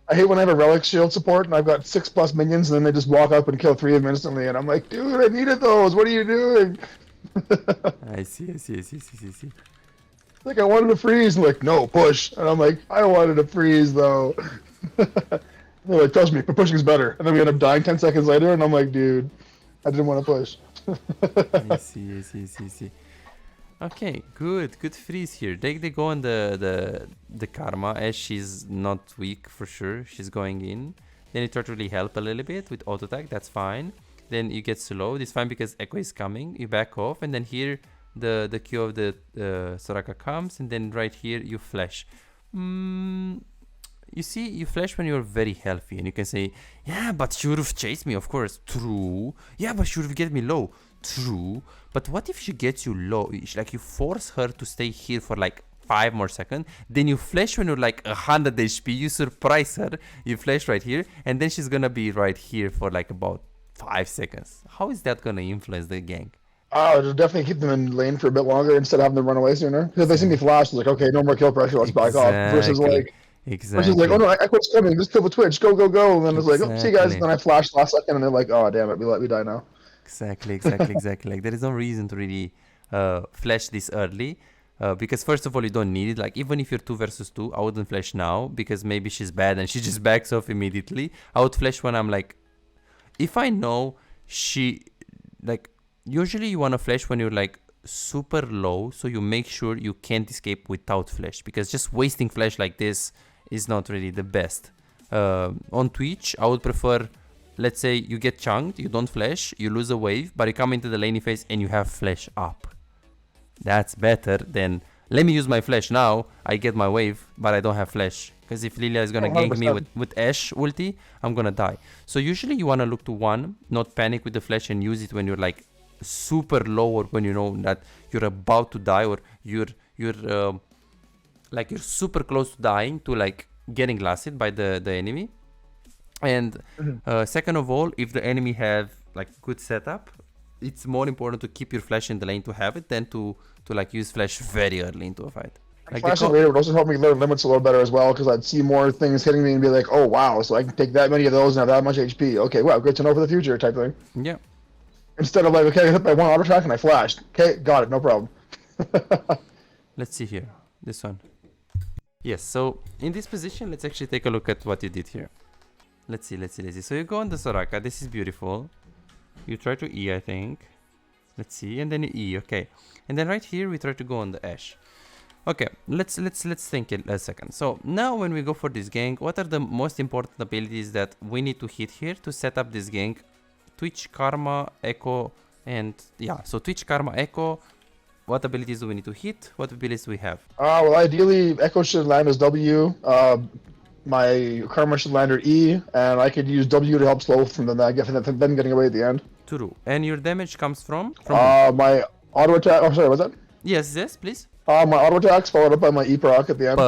I hate when I have a relic shield support and I've got 6+ minions and then they just walk up and kill 3 of them instantly and I'm like, dude, I needed those. What are you doing? I see. Like, I wanted to freeze. I'm like, no, push. And I'm like, I wanted to freeze though. They're like, trust me, but pushing's better. And then we end up dying 10 seconds later and I'm like, dude, I didn't want to push. I see. Okay, good freeze here. They go on the Karma, as she's not weak for sure. She's going in. Then you try to really help a little bit with auto attack. That's fine. Then you get slowed. It's fine because Echo is coming. You back off, and then here the Q of the Soraka comes, and then right here you flash. You see, you flash when you're very healthy, and you can say, yeah, but she would have chased me, of course. True. Yeah, but she would have get me low. True. But what if she gets you low? Like, you force her to stay here for like 5 more seconds. Then you flash when you're like 100 HP. You surprise her. You flash right here. And then she's gonna be right here for like about 5 seconds. How is that gonna influence the gank? Oh, it'll definitely keep them in lane for a bit longer instead of having them run away sooner. Because if they see me flash, it's like, okay, no more kill pressure, let's back off. Versus like, oh no, Echo's coming, just kill the Twitch, go. And then it's like, oh, see you guys. And then I flashed last second and they're like, oh, damn it, we die now. Exactly. Like, there is no reason to really flash this early. Because first of all, you don't need it. Like, even if you're 2 versus 2, I wouldn't flash now because maybe she's bad and she just backs off immediately. I would flash when I'm like, if I know she, like, usually you want to flash when you're like super low, so you make sure you can't escape without flash, because just wasting flash like this is not really the best. On Twitch, I would prefer, let's say you get chunked, you don't flash, you lose a wave, but you come into the laning phase and you have flash up. That's better than, let me use my flash now, I get my wave, but I don't have flash. Because if Lilia is gonna gank me with Ashe ulti, I'm gonna die. So usually you wanna look to one, not panic with the flash and use it when you're like super low, or when you know that you're about to die, or you're super close to dying, to like getting lasted by the enemy. And second of all, if the enemy have like good setup, it's more important to keep your flash in the lane to have it than to like use flash very early into a fight. Like, flashing later would also help me learn limits a little better as well, because I'd see more things hitting me and be like, oh wow, so I can take that many of those and have that much HP. Okay, wow, good to know for the future type thing. Yeah. Instead of like, okay, I hit my one auto attack and I flashed. Okay, got it, no problem. Let's see here, this one. Yes, so in this position, let's actually take a look at what you did here. Let's see. So you go on the Soraka, this is beautiful. You try to E, I think. Let's see, and then you E, okay. And then right here, we try to go on the Ashe. Okay, let's think a second. So now when we go for this gank, what are the most important abilities that we need to hit here to set up this gank? Twitch, Karma, Echo, and yeah, so Twitch, Karma, Echo. What abilities do we need to hit? What abilities do we have? Well, ideally, Echo should land as W. My Karma should land at E, and I could use W to help slow from them getting away at the end. True. And your damage comes from? My auto attack. Oh, sorry, what's that? Yes, please. My auto attack's followed up by my E proc at the end.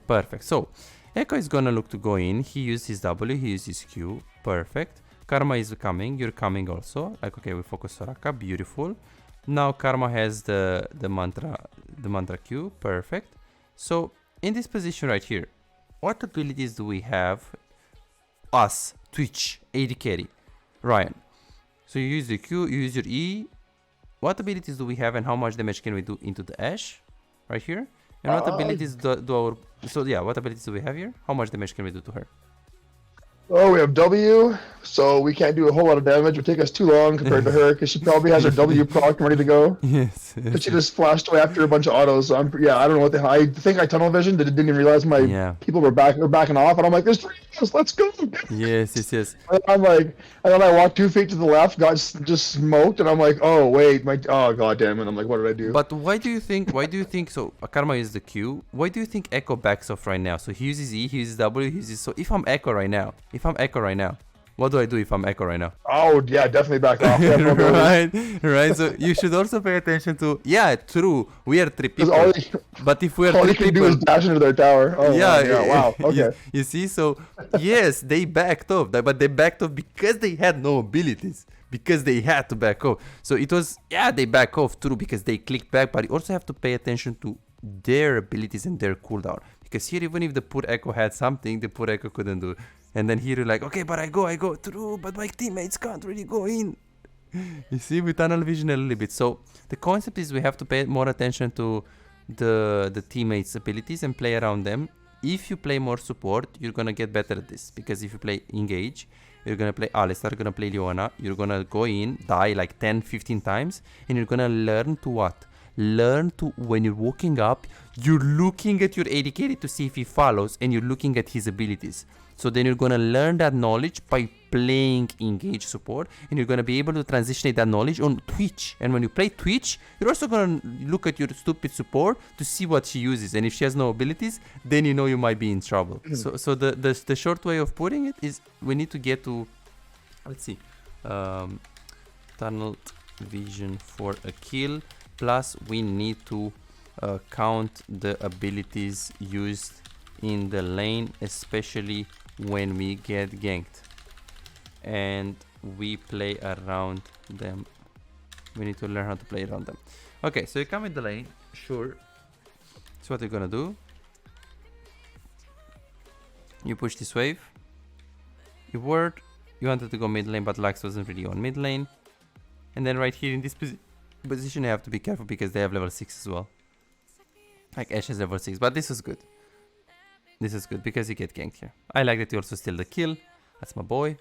Perfect. So, Echo is gonna look to go in. He used his W, he used his Q. Perfect. Karma is coming. You're coming also. Like, okay, we focus Soraka. Beautiful. Now Karma has the mantra Q. Perfect. So in this position right here, what abilities do we have? Us, Twitch, AD carry, Ryan. So you use the Q, you use your E. What abilities do we have and how much damage can we do into the Ashe? Right here. And what abilities do our... So yeah, what abilities do we have here? How much damage can we do to her? Oh, we have W, so we can't do a whole lot of damage. It would take us too long compared to her, because she probably has her W proc ready to go. Yes. But she just flashed away after a bunch of autos. So I don't know what the hell. I think I tunnel vision. Didn't even realize my people were backing off, and I'm like, "There's 3 of us. Let's go." Yes. And I'm like, and then I walked 2 feet to the left, got just smoked, and I'm like, "Oh wait, oh god damn it!" I'm like, "What did I do?" But why do you think? So Karma uses the Q. Why do you think Echo backs off right now? So he uses E, he uses W, he uses. So if I'm Echo right now, what do I do if I'm Echo right now? Oh yeah, definitely back off. Right. So you should also pay attention to. Yeah, true. We are 3 people. But if we are all 3 you can people, do is dash into their tower. Oh yeah. Wow. Okay. You see, so yes, they backed off, but they backed off because they had no abilities. Because they had to back off. So it was, they back off true because they clicked back, but you also have to pay attention to their abilities and their cooldown. Because here, even if the poor Echo had something, the poor Echo couldn't do. And then here you're like, okay, but I go through, but my teammates can't really go in. You see, we tunnel vision a little bit. So the concept is we have to pay more attention to the teammates' abilities and play around them. If you play more support, you're gonna get better at this. Because if you play engage, you're gonna play Alistar, you're gonna play Leona, you're gonna go in, die like 10-15 times, and you're gonna learn to what? Learn to, when you're walking up, you're looking at your AD carry to see if he follows, and you're looking at his abilities. So then you're gonna learn that knowledge by playing engage support, and you're gonna be able to transition that knowledge on Twitch. And when you play Twitch, you're also gonna look at your stupid support to see what she uses, and if she has no abilities, then you know you might be in trouble. So the short way of putting it is we need to get to, let's see, tunnel vision for a kill, plus we need to count the abilities used in the lane, especially when we get ganked, and we play around them. We need to learn how to play around them. Okay, so you come in the lane, sure. So what you're gonna do, you push this wave, you ward, you wanted to go mid lane, but Lux wasn't really on mid lane. And then right here in this position you have to be careful because they have level 6 as well. Like Ashe has level 6, but this is good. This is good because you get ganked here. I like that you also steal the kill. That's my boy.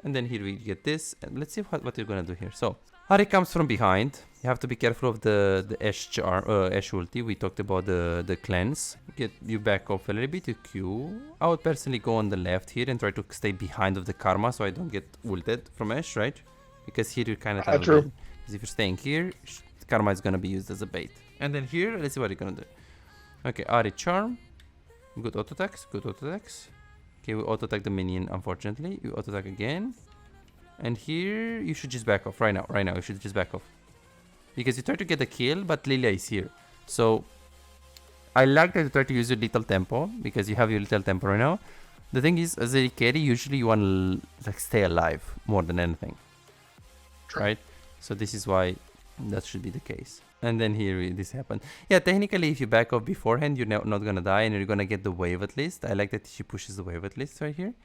And then here we get this. And let's see what you're gonna do here. So Ahri comes from behind. You have to be careful of the Ashe Ashe ulti. We talked about the cleanse. You back off a little bit. You Q. I would personally go on the left here and try to stay behind of the Karma so I don't get ulted from Ashe, right? Because here you kind of have true. Because if you're staying here, Karma is gonna be used as a bait. And then here, let's see what you're gonna do. Okay, Ahri charm. Good auto attacks, good auto attacks. Okay, we auto attack the minion, unfortunately. You auto attack again. And here, you should just back off right now. Right now, you should just back off. Because you try to get a kill, but Lilia is here. So, I like that you try to use your little tempo, because you have your little tempo right now. The thing is, as a carry, usually you want to like stay alive more than anything. Right? So this is why that should be the case. And then here this happened. Yeah, technically if you back off beforehand, you're not gonna die and you're gonna get the wave at least. I like that she pushes the wave at least right here.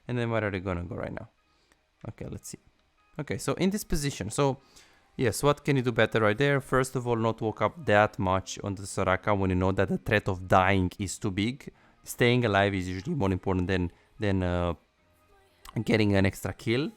And then where are they gonna go right now? Okay, let's see. Okay, so in this position, so yes, what can you do better right there? First of all, not walk up that much on the Soraka when you know that the threat of dying is too big. Staying alive is usually more important than getting an extra kill.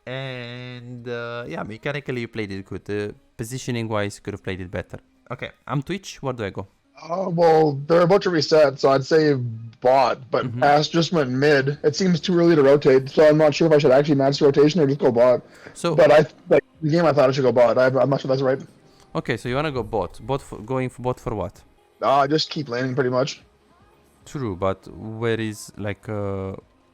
And yeah, mechanically you played it good. Positioning wise, you could have played it better. Okay, I'm Twitch. Where do I go? Well, they're about to reset, so I'd say bot, but Ashe just went mid. It seems too early to rotate, so I'm not sure if I should actually match the rotation or just go bot. So, but the game I thought I should go bot. I'm not sure that's right. Okay, so you wanna go bot? Going for bot for what? Just keep laning pretty much. True, but where is like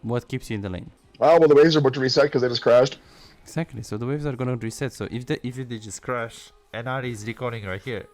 what keeps you in the lane? Well, the waves are about to reset because they just crashed. Exactly, so the waves are gonna reset. So if they just crash and Ahri is recalling right here,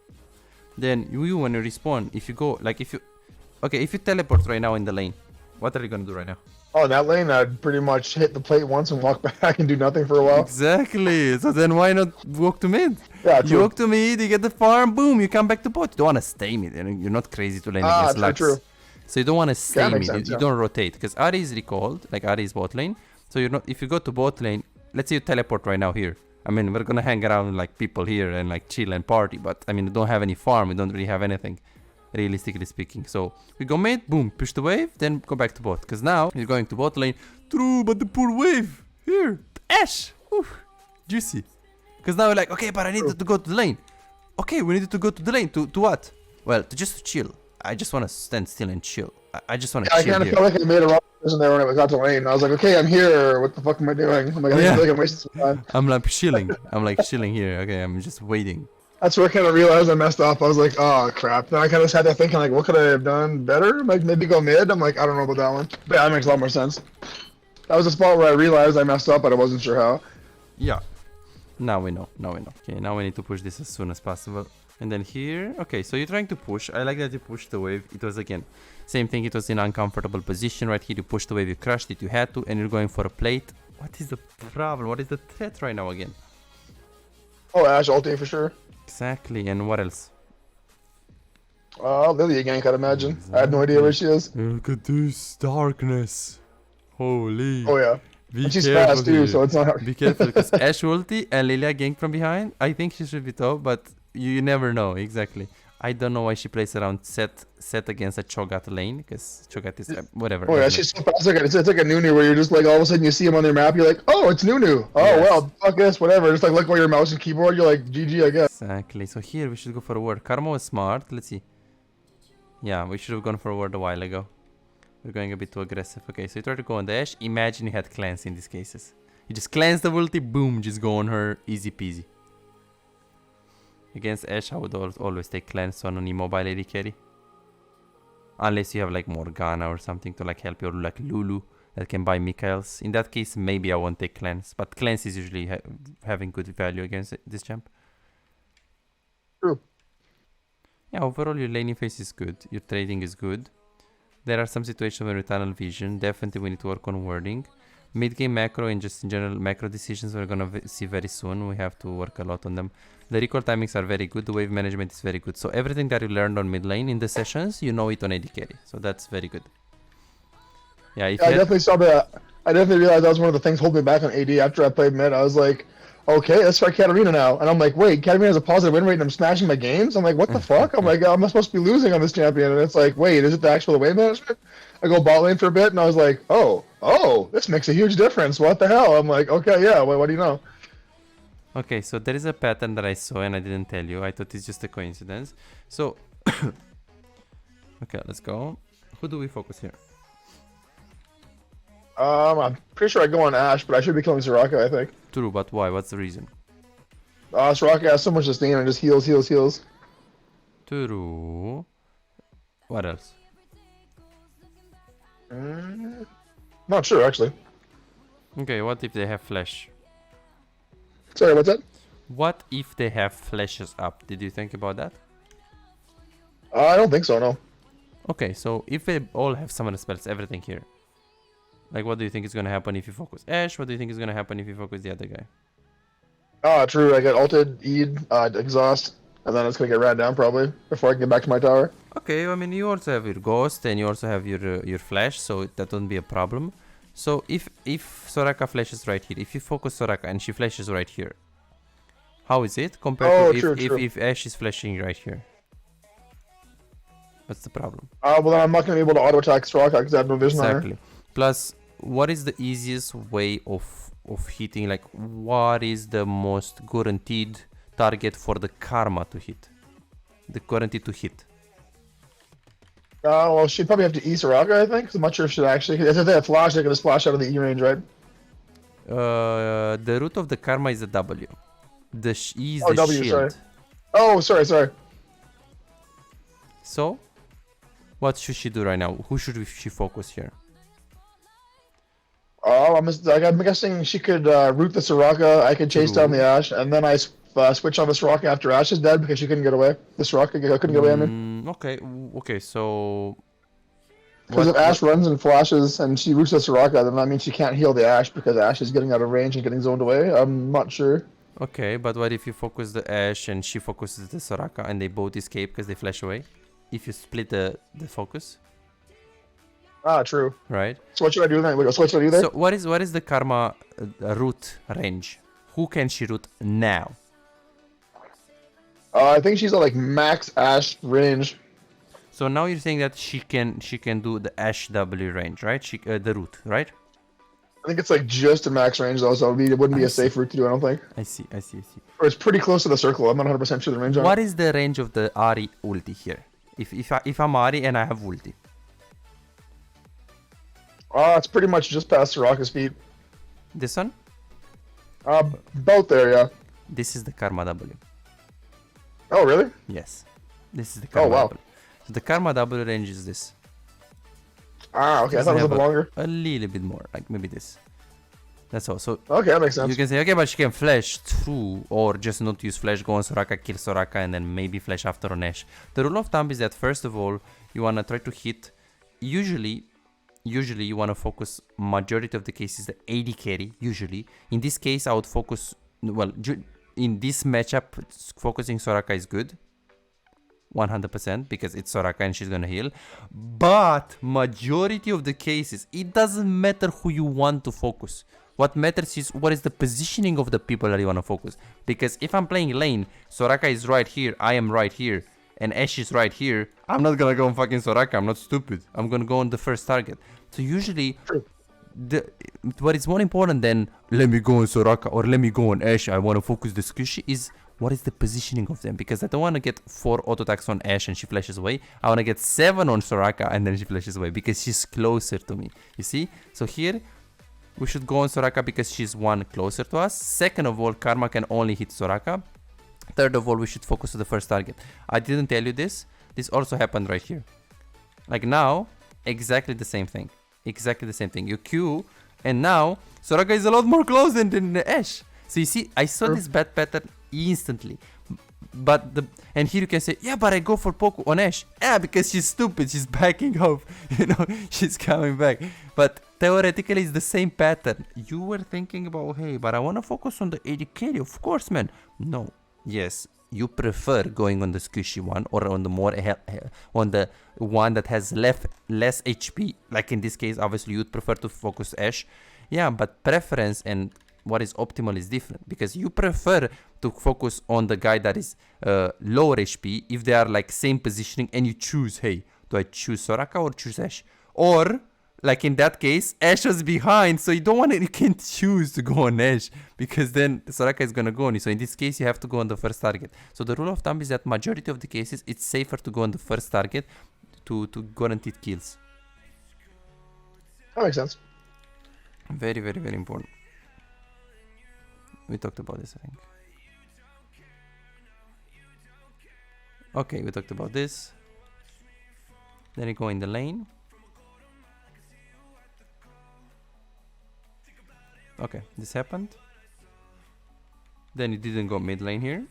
then you when you respawn, if you go like if you teleport right now in the lane, what are you gonna do right now? Oh, in that lane, I'd pretty much hit the plate once and walk back and do nothing for a while. Exactly. So then why not walk to mid? Yeah, you walk to mid, you get the farm, boom, you come back to bot. You don't wanna stay mid, you're not crazy to lane against Lux. True. So you don't want to stay makes mid. sense, You yeah. don't rotate because Ahri is recalled, like Ahri is bot lane. So you're not. If you go to bot lane, let's say you teleport right now here. I mean, we're gonna hang around like people here and like chill and party, but I mean, we don't have any farm. We don't really have anything, realistically speaking. So we go mid, boom, push the wave, then go back to bot. Because now you're going to bot lane. True, but the poor wave here, Ashe, juicy. Because now we're like, okay, but I needed to go to the lane. Okay, we needed to go to the lane. To what? Well, to just chill. I just want to stand still and chill. I just want to I chill kind of here. felt like I made a wrong decision there when I got to lane. I was like, okay, I'm here. What the fuck am I doing? I'm like, I feel like I'm wasting some time. I'm like chilling. I'm like chilling here. Okay, I'm just waiting. That's where I kind of realized I messed up. I was like, oh crap. Then I kind of sat there thinking, like, what could I have done better? Like maybe go mid. I'm like, I don't know about that one. But yeah, that makes a lot more sense. That was the spot where I realized I messed up, but I wasn't sure how. Yeah. Now we know. Now we know. Okay, now we need to push this as soon as possible. And then here, okay, so you're trying to push. I like that you pushed the wave. It was again, same thing. It was in uncomfortable position right here. You pushed the wave, you crushed it, you had to, and you're going for a plate. What is the problem? What is the threat right now again? Oh, Ashe ulti for sure. Exactly. And what else? Lily again, I'd imagine. I have no idea where she is. Look at this darkness. Holy. Oh yeah. Be And she's careful fast too, here. so it's not hard. Be careful because Ashe ulti and Lilia gank from behind. I think she should be top, but you never know exactly. I don't know why she plays around set against a Cho'Gath lane because Cho'Gath is whatever. Oh yeah, she's so fast. It's like a Nunu where you're just like all of a sudden you see him on their map, you're like, oh, it's Nunu. Oh Yes. well, fuck this, whatever. Just like look at your mouse and keyboard, you're like, GG, I guess. Exactly. So here we should go for a ward. Karma was smart. Let's see. Yeah, we should have gone for a ward a while ago. We're going a bit too aggressive. Okay, so you try to go on the Ashe. Imagine you had cleanse in these cases. You just cleanse the ulti, boom, just go on her, easy peasy. Against Ashe, I would always take cleanse on an immobile AD carry. Unless you have like Morgana or something to like help your like Lulu that can buy Mikaels. In that case, maybe I won't take cleanse. But cleanse is usually having good value against this champ. True. Yeah, overall your laning phase is good. Your trading is good. There are some situations where with tunnel vision, definitely we need to work on wording. Mid-game macro and just in general macro decisions we're gonna see very soon. We have to work a lot on them. The recall timings are very good. The wave management is very good. So everything that you learned on mid lane in the sessions, you know it on AD carry. So that's very good. Yeah, if I definitely saw that. I definitely realized that was one of the things holding me back on AD after I played mid. I was like, okay, let's try Katarina now. And I'm like, wait, Katarina has a positive win rate and I'm smashing my games? I'm like, what the fuck? I'm like, I'm supposed to be losing on this champion. And it's like, wait, is it the actual wave management? I go bot lane for a bit and I was like, oh, this makes a huge difference. What the hell? I'm like, okay, yeah, what do you know? Okay, so there is a pattern that I saw and I didn't tell you. I thought it's just a coincidence. So, okay, let's go. Who do we focus here? I'm pretty sure I go on Ashe, but I should be killing Soraka, I think. True, but why? What's the reason? Soraka has so much sustain and just heals. True. What else? Not sure, actually. Okay, what if they have flash? Sorry, what's that? What if they have flashes up? Did you think about that? I don't think so, no. Okay, so if they all have summon spells, everything here. Like, what do you think is gonna happen if you focus Ashe? What do you think is gonna happen if you focus the other guy? True, I get ulted, Eid, exhaust, and then it's gonna get ran down probably before I can get back to my tower. Okay, I mean, you also have your ghost and you also have your flash, so that won't be a problem. So if Soraka flashes right here, if you focus Soraka and she flashes right here, how is it compared to if Ashe is flashing right here? What's the problem? Well then I'm not gonna be able to auto attack Soraka because I have no vision on her. Exactly. Plus, what is the easiest way of hitting? Like, what is the most guaranteed target for the Karma to hit? The guaranteed to hit. Well, she'd probably have to E Soraka, I think. 'Cause I'm not sure if she'd actually. If they have flash, they can just flash out of the E range, right? The root of the Karma is a W. The E is Oh, the W, shield. sorry. Oh, sorry. So, what should she do right now? Who should she focus here? Oh, I'm guessing she could root the Soraka. I could chase down the Ashe, and then I switch on the Soraka after Ashe is dead because she couldn't get away. The Soraka couldn't get away. I mean, Okay. So, because if Ashe runs and flashes and she roots the Soraka, then that means she can't heal the Ashe because Ashe is getting out of range and getting zoned away. I'm not sure. okay, but what if you focus the Ashe and she focuses the Soraka and they both escape because they flash away? If you split the focus. Ah, true. right? So what should I do then? So what should I do there? So what is the Karma root range? Who can she root now? I think she's at like max Ash range. So now you're saying that she can do the Ash W range, right? The root, right? I think it's like just a max range though, so it wouldn't be a safe route to do. I don't think. I see. Or it's pretty close to the circle. I'm not 100% sure the range on What it. is the range of the Ari ulti here? If I'm Ari and I have ulti, It's pretty much just past Soraka's feet. this one, About there, yeah. this is the Karma W. Oh, really? Yes, this is the Karma wow. W. So the Karma W range is this. Ah, okay. I thought it was a bit longer. A little bit more, like maybe this. That's all. So Okay, that makes sense. you can say, okay, but she can flash through, or just not use flash, go on Soraka, kill Soraka, and then maybe flash after on Ashe. The rule of thumb is that first of all, you wanna try to hit. Usually you wanna focus majority of the cases the AD carry. Usually, in this case, I would focus. Well, in this matchup, focusing Soraka is good. 100% because it's Soraka and she's gonna heal. But majority of the cases, it doesn't matter who you want to focus. What matters is what is the positioning of the people that you want to focus. Because if I'm playing lane, Soraka is right here, I am right here, and Ashe is right here, I'm not gonna go on fucking Soraka, I'm not stupid. I'm gonna go on the first target. So usually, what is more important than let me go on Soraka or let me go on Ashe, I want to focus the squishy, is what is the positioning of them, because I don't want to get 4 auto attacks on Ashe and she flashes away. I want to get 7 on Soraka and then she flashes away because she's closer to me. You see? So here we should go on Soraka because she's 1 closer to us. Second of all, Karma can only hit Soraka. Third of all, we should focus on the first target. I didn't tell you this. This also happened right here. Like now, exactly the same thing. Exactly the same thing. You Q, and now Soraka is a lot more close than Ashe. So you see, I saw this bad pattern instantly. But and here you can say, yeah, but I go for poke on Ashe. Yeah, because she's stupid. She's backing up. You know, she's coming back. But theoretically, it's the same pattern. You were thinking about, hey, but I want to focus on the AD carry. Of course, man. No. Yes, you prefer going on the squishy one or on the more on the one that has less HP. Like in this case, obviously, you'd prefer to focus Ashe. Yeah, but preference and what is optimal is different, because you prefer to focus on the guy that is lower HP if they are like same positioning, and you choose, hey, do I choose Soraka or choose Ashe? Or like in that case, Ashe was behind, so you can't choose to go on Ashe because then Soraka is gonna go on you. So in this case, you have to go on the first target. So the rule of thumb is that majority of the cases, it's safer to go on the first target to guaranteed kills. That makes sense. Very, very, very important. We talked about this, I think. Okay, we talked about this. Then you go in the lane. Okay, this happened. Then you didn't go mid lane here.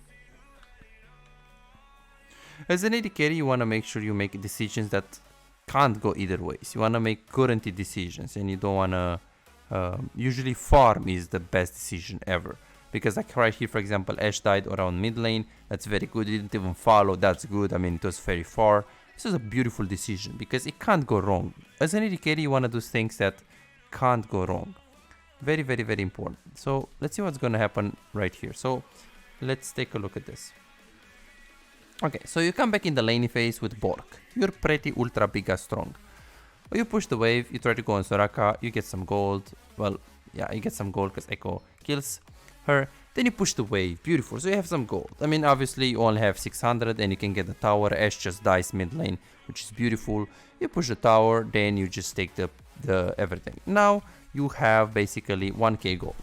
As an AD carry, you want to make sure you make decisions that can't go either ways. You want to make guaranteed decisions, and you don't want to... usually farm is the best decision ever. Because like right here, for example, Ashe died around mid lane. That's very good. It didn't even follow. That's good. I mean, it was very far. This is a beautiful decision because it can't go wrong. As an AD carry, you want to do things that can't go wrong. Very, very, very important. So let's see what's going to happen right here. So let's take a look at this. Okay, so you come back in the lane phase with Bork. You're pretty ultra big strong. You push the wave, you try to go on Soraka, you get some gold. Well, yeah, you get some gold because Echo kills her. Then you push the wave, beautiful, so you have some gold. I mean, obviously you only have 600 and you can get the tower. Ashe just dies mid lane, which is beautiful. You push the tower, then you just take the everything. Now you have basically 1k gold.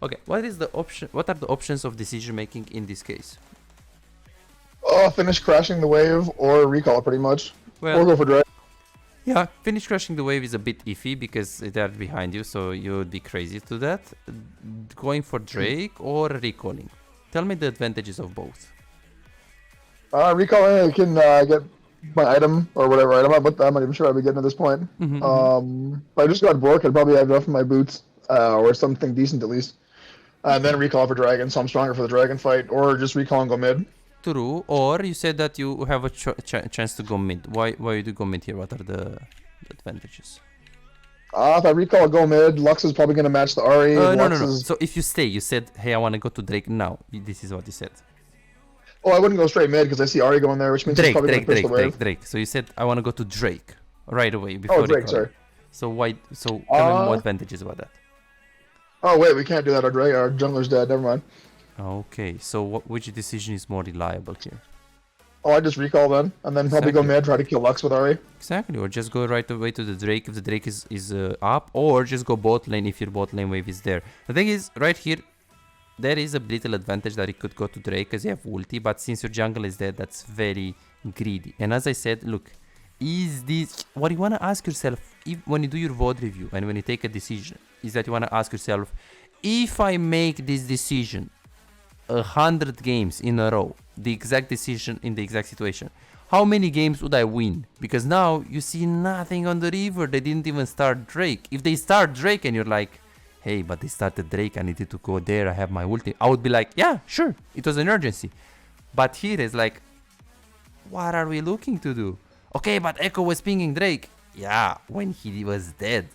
Okay, what are the options of decision making in this case? Finish crashing the wave or recall pretty much. Well, or go for drag. Yeah, finish crashing the wave is a bit iffy because they're behind you, so you would be crazy to that. Going for Drake or recalling? Tell me the advantages of both. Recalling, I can get my item or whatever item. I'm not even sure I'll be getting at this point. If I just got Bork, I'd probably have enough in my boots or something decent at least. And then recall for dragon, so I'm stronger for the dragon fight, or just recall and go mid. True, or you said that you have a chance to go mid. Why you do go mid here? What are the advantages? If I recall, I'll go mid. Lux is probably going to match the Ahri. No. Lux is... So if you stay, you said, hey, I want to go to Drake now. This is what you said. Oh, I wouldn't go straight mid because I see Ahri going there, which means he's probably going to push the wave. Drake. So you said, I want to go to Drake right away before. Oh, Drake, sorry. So why? So tell me more advantages about that. Oh wait, we can't do that. Our jungler's dead. Never mind. Okay, so which decision is more reliable here? Oh, I just recall then, and then probably go mid, try to kill Lux with Ahri. Exactly, or just go right away to the Drake if the Drake is up, or just go bot lane if your bot lane wave is there. The thing is, right here, there is a little advantage that you could go to Drake because you have ulti, but since your jungle is dead, that's very greedy. And as I said, look, is this what you want to ask yourself when you do your VOD review and when you take a decision? Is that you want to ask yourself, if I make this decision 100 games in a row, the exact decision in the exact situation, how many games would I win? Because now you see nothing on the river. They didn't even start Drake. If they start Drake and you're like, hey, but they started Drake, I needed to go there, I have my ulti, I would be like, yeah, sure, it was an urgency. But here it's like, what are we looking to do? Okay, but Echo was pinging Drake. Yeah, when he was dead.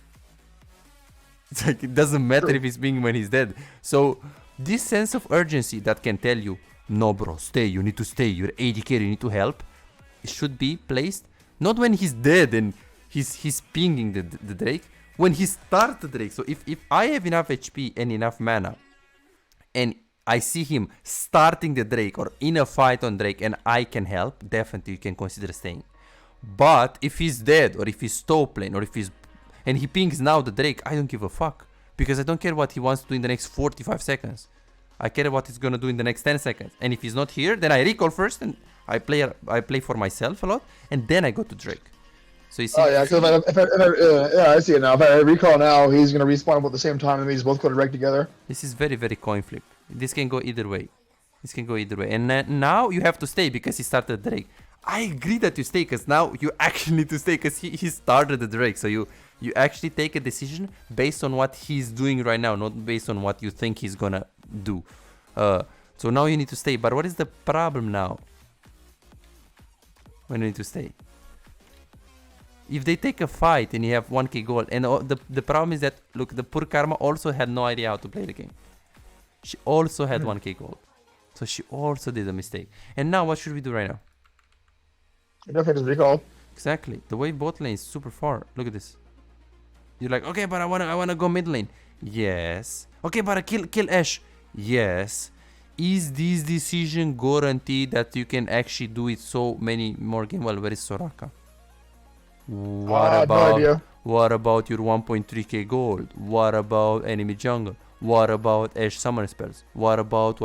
It's like, it doesn't matter if he's pinging when he's dead. So this sense of urgency that can tell you, no bro, stay, you need to stay, you're AD carry, you need to help, it should be placed not when he's dead and he's pinging the Drake, when he starts the Drake. So if I have enough HP and enough mana and I see him starting the Drake or in a fight on Drake and I can help, definitely you can consider staying. But if he's dead or if he's top lane or if he's and he pings now the Drake, I don't give a fuck, because I don't care what he wants to do in the next 45 seconds. I care what he's gonna do in the next 10 seconds. And if he's not here, then I recall first and I play for myself a lot, and then I go to Drake. So you see. Oh yeah, because I see it now. If I recall now, he's gonna respawn about the same time, and we just both go to Drake together. This is very, very coin flip. This can go either way. This can go either way. And now you have to stay because he started Drake. I agree that you stay, because now you actually need to stay because he started the Drake. So you actually take a decision based on what he's doing right now, not based on what you think he's gonna do. So now you need to stay. But what is the problem now when you need to stay? If they take a fight and you have 1k gold, and the problem is that, look, the poor Karma also had no idea how to play the game. She also had 1k gold. So she also did a mistake. And now what should we do right now? I definitely just recall. Exactly. The wave bot lane is super far. Look at this. You're like, okay, but I wanna go mid lane. Yes. Okay, but I kill Ashe. Yes. Is this decision guaranteed that you can actually do it so many more games? Well, where is Soraka? What about your 1.3k gold? What about enemy jungle? What about Ashe summoner spells? What about?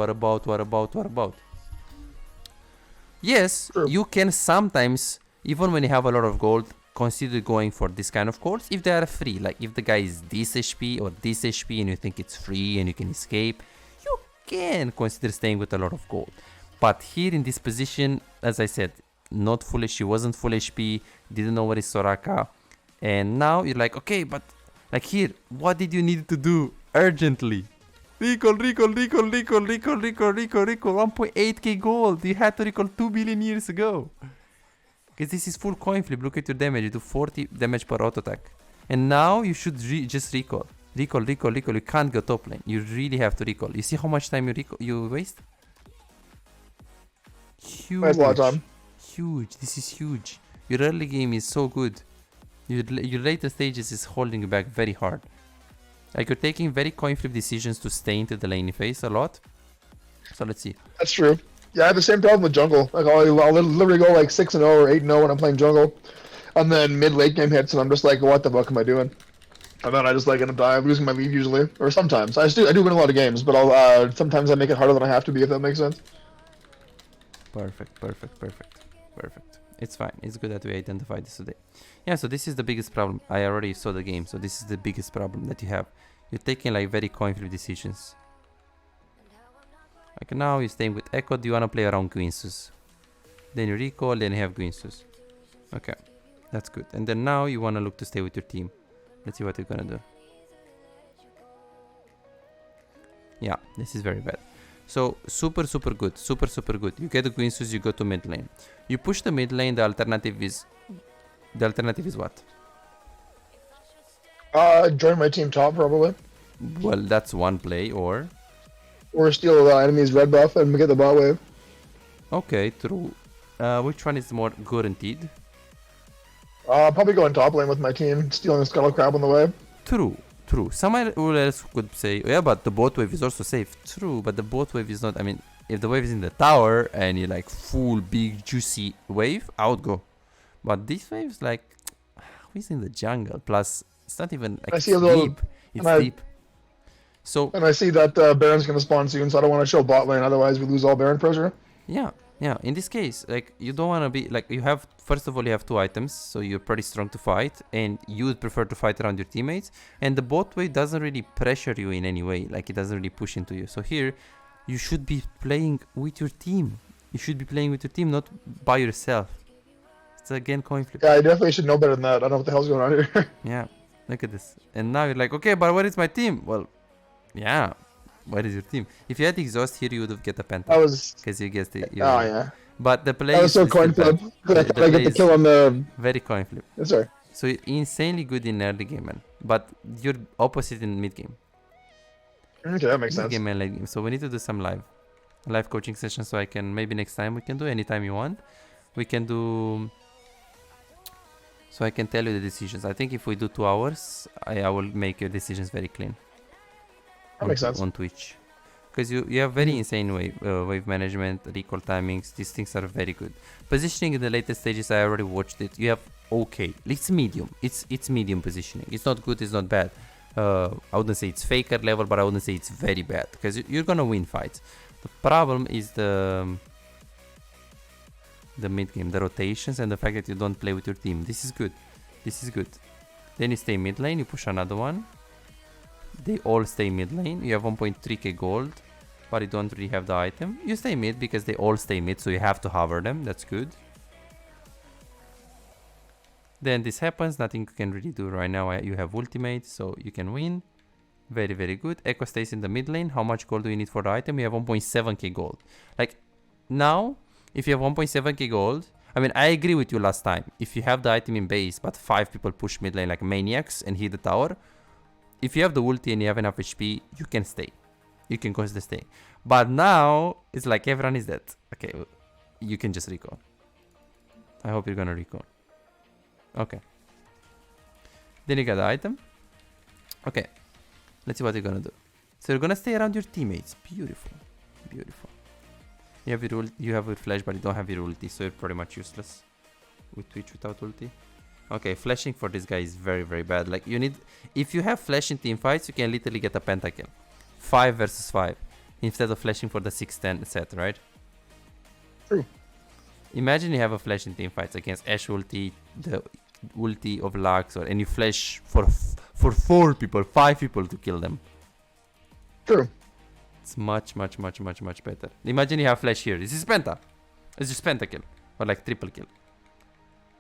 Yes, True. you can sometimes, even when you have a lot of gold, consider going for this kind of cores if they are free. Like if the guy is this HP or this HP and you think it's free and you can escape, you can consider staying with a lot of gold. But here in this position, as I said, not full, she wasn't full HP, didn't know what is Soraka, and now you're like, okay, but like here, what did you need to do urgently? Recall, 1.8k gold. You had to recall 2 billion years ago. Because this is full coin flip. Look at your damage. You do 40 damage per auto attack. And now you should just recall. Recall. You can't go top lane. You really have to recall. You see how much time you waste? Huge. Waste a lot of time. Huge. This is huge. Your early game is so good. Your later stages is holding you back very hard. Like you're taking very coin flip decisions to stay into the lane phase a lot. So let's see. That's true. Yeah, I have the same problem with jungle. Like I'll literally go like 6-0 or 8-0 when I'm playing jungle, and then mid-late game hits, and I'm just like, what the fuck am I doing? And then I just like end up dying, losing my lead usually, or sometimes I do win a lot of games, but I'll sometimes I make it harder than I have to be, if that makes sense. Perfect. It's fine. It's good that we identified this today. Yeah, so this is the biggest problem. I already saw the game, so this is the biggest problem that you have. You're taking like very coin flip decisions. Like now you're staying with Echo. Do you want to play around Guinsus? Then you recall, then you have Guinsus. Okay, that's good. And then now you want to look to stay with your team. Let's see what you're gonna do. Yeah, this is very bad. So super good. You get the Guinsus, you go to mid lane. You push the mid lane. The alternative is what? Join my team top probably. Well, that's one play, or... Or steal the enemy's red buff and get the bot wave. Okay, true. Which one is more guaranteed? Probably going top lane with my team, stealing the Scuttle Crab on the way. True, true. Someone else could say, yeah, but the bot wave is also safe. True, but the bot wave is not... I mean, if the wave is in the tower and you like full big juicy wave, I would go. But this wave is like... Who's in the jungle? Plus, it's not even like I see a little... deep. It's deep. So... And I see that Baron's going to spawn soon, so I don't want to show bot lane, otherwise we lose all Baron pressure. Yeah, yeah. In this case, like, you don't want to be... Like, you have... First of all, you have 2 items, so you're pretty strong to fight. And you would prefer to fight around your teammates. And the bot wave doesn't really pressure you in any way. Like, it doesn't really push into you. So here, you should be playing with your team. You should be playing with your team, not by yourself. It's again coin flip. Yeah, I definitely should know better than that. I don't know what the hell's going on here. Yeah, look at this. And now you're like, okay, but where is my team? Well, yeah, where is your team? If you had exhaust here, you would have get a penta. I was... Because you guessed it. Oh, yeah. But the play That was so is coin still flip. bad. I thought I get the kill on the... Very coin flip. Yes, sir. So you're insanely good in early game, man. But you're opposite in mid game. Okay, that makes Mid sense. game and late game. So we need to do some live coaching sessions. So I can, maybe next time we can do anytime you want. We can do... So I can tell you the decisions. I think if we do 2 hours, I will make your decisions very clean. That makes sense. On Twitch. Because you have very insane wave management, recall timings. These things are very good. Positioning in the latest stages, I already watched it. You have okay. It's medium. It's medium positioning. It's not good. It's not bad. I wouldn't say it's faker level, but I wouldn't say it's very bad. Because you're gonna win fights. The problem is the mid game, the rotations, and the fact that you don't play with your team. This is good. This is good. Then you stay mid lane. You push another one. They all stay mid lane. You have 1.3k gold, but you don't really have the item. You stay mid because they all stay mid, so you have to hover them. That's good. Then this happens. Nothing you can really do right now. You have ultimate, so you can win. Very, very good. Echo stays in the mid lane. How much gold do you need for the item? You have 1.7k gold. Like, now, if you have 1.7k gold, I mean, I agree with you last time. If you have the item in base, but 5 people push mid lane like maniacs and hit the tower, if you have the ulti and you have enough HP, you can stay. You can consider staying. But now, it's like everyone is dead. Okay, you can just recall. I hope you're gonna recall. Okay. Then you got the item. Okay. Let's see what you're gonna do. So you're gonna stay around your teammates. Beautiful. Beautiful. You have your ulti, you have your flash, but you don't have your ulti, so you're pretty much useless with Twitch without ulti. Okay, flashing for this guy is very, very bad. Like, you need... If you have flash in team fights, you can literally get a pentakill. 5 versus 5. Instead of flashing for the 6-10 set, right? True. Imagine you have a flash in team fights against Ashe ulti, the ulti of Lux, and you flash for 4 people, 5 people to kill them. True. It's much better. Imagine you have flash here. This is penta. It's just pentakill. Or like triple kill.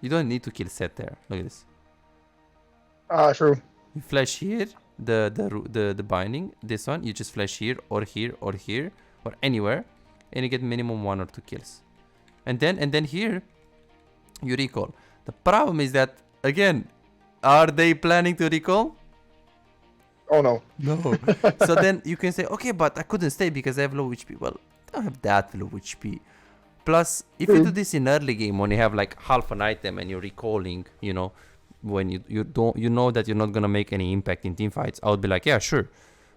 You don't need to kill set there. Look at this. True. You flash here, the binding. This one, you just flash here or here or here or anywhere, and you get minimum 1 or 2 kills. And then here, you recall. The problem is that, again, are they planning to recall? Oh no. No. So then you can say, okay, but I couldn't stay because I have low HP. Well, I don't have that low HP. Plus, if you do this in early game when you have like half an item and you're recalling, you know, when you know that you're not gonna make any impact in team fights, I would be like, yeah, sure.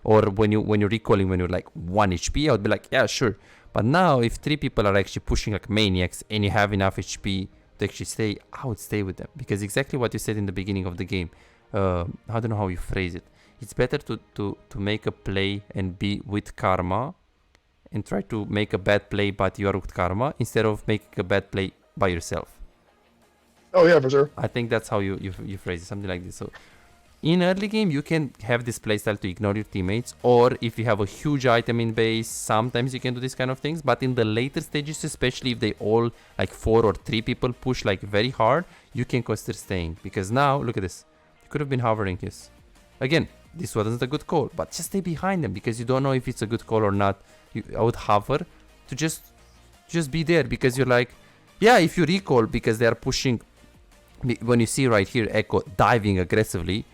Or when you're recalling when you're like 1 HP, I would be like, yeah, sure. But now if 3 people are actually pushing like maniacs and you have enough HP to actually stay, I would stay with them. Because exactly what you said in the beginning of the game. I don't know how you phrase it. It's better to make a play and be with karma and try to make a bad play but you are with karma instead of making a bad play by yourself. Oh yeah, for sure. I think that's how you phrase it, something like this. So in early game you can have this playstyle to ignore your teammates, or if you have a huge item in base, sometimes you can do these kind of things. But in the later stages, especially if they all like 4 or 3 people push like very hard, you can consider staying. Because now look at this, you could have been hovering this. Again, this wasn't a good call, but just stay behind them because you don't know if it's a good call or not. I would hover to just be there, because you're like, yeah, if you recall because they are pushing. When you see right here Echo diving aggressively,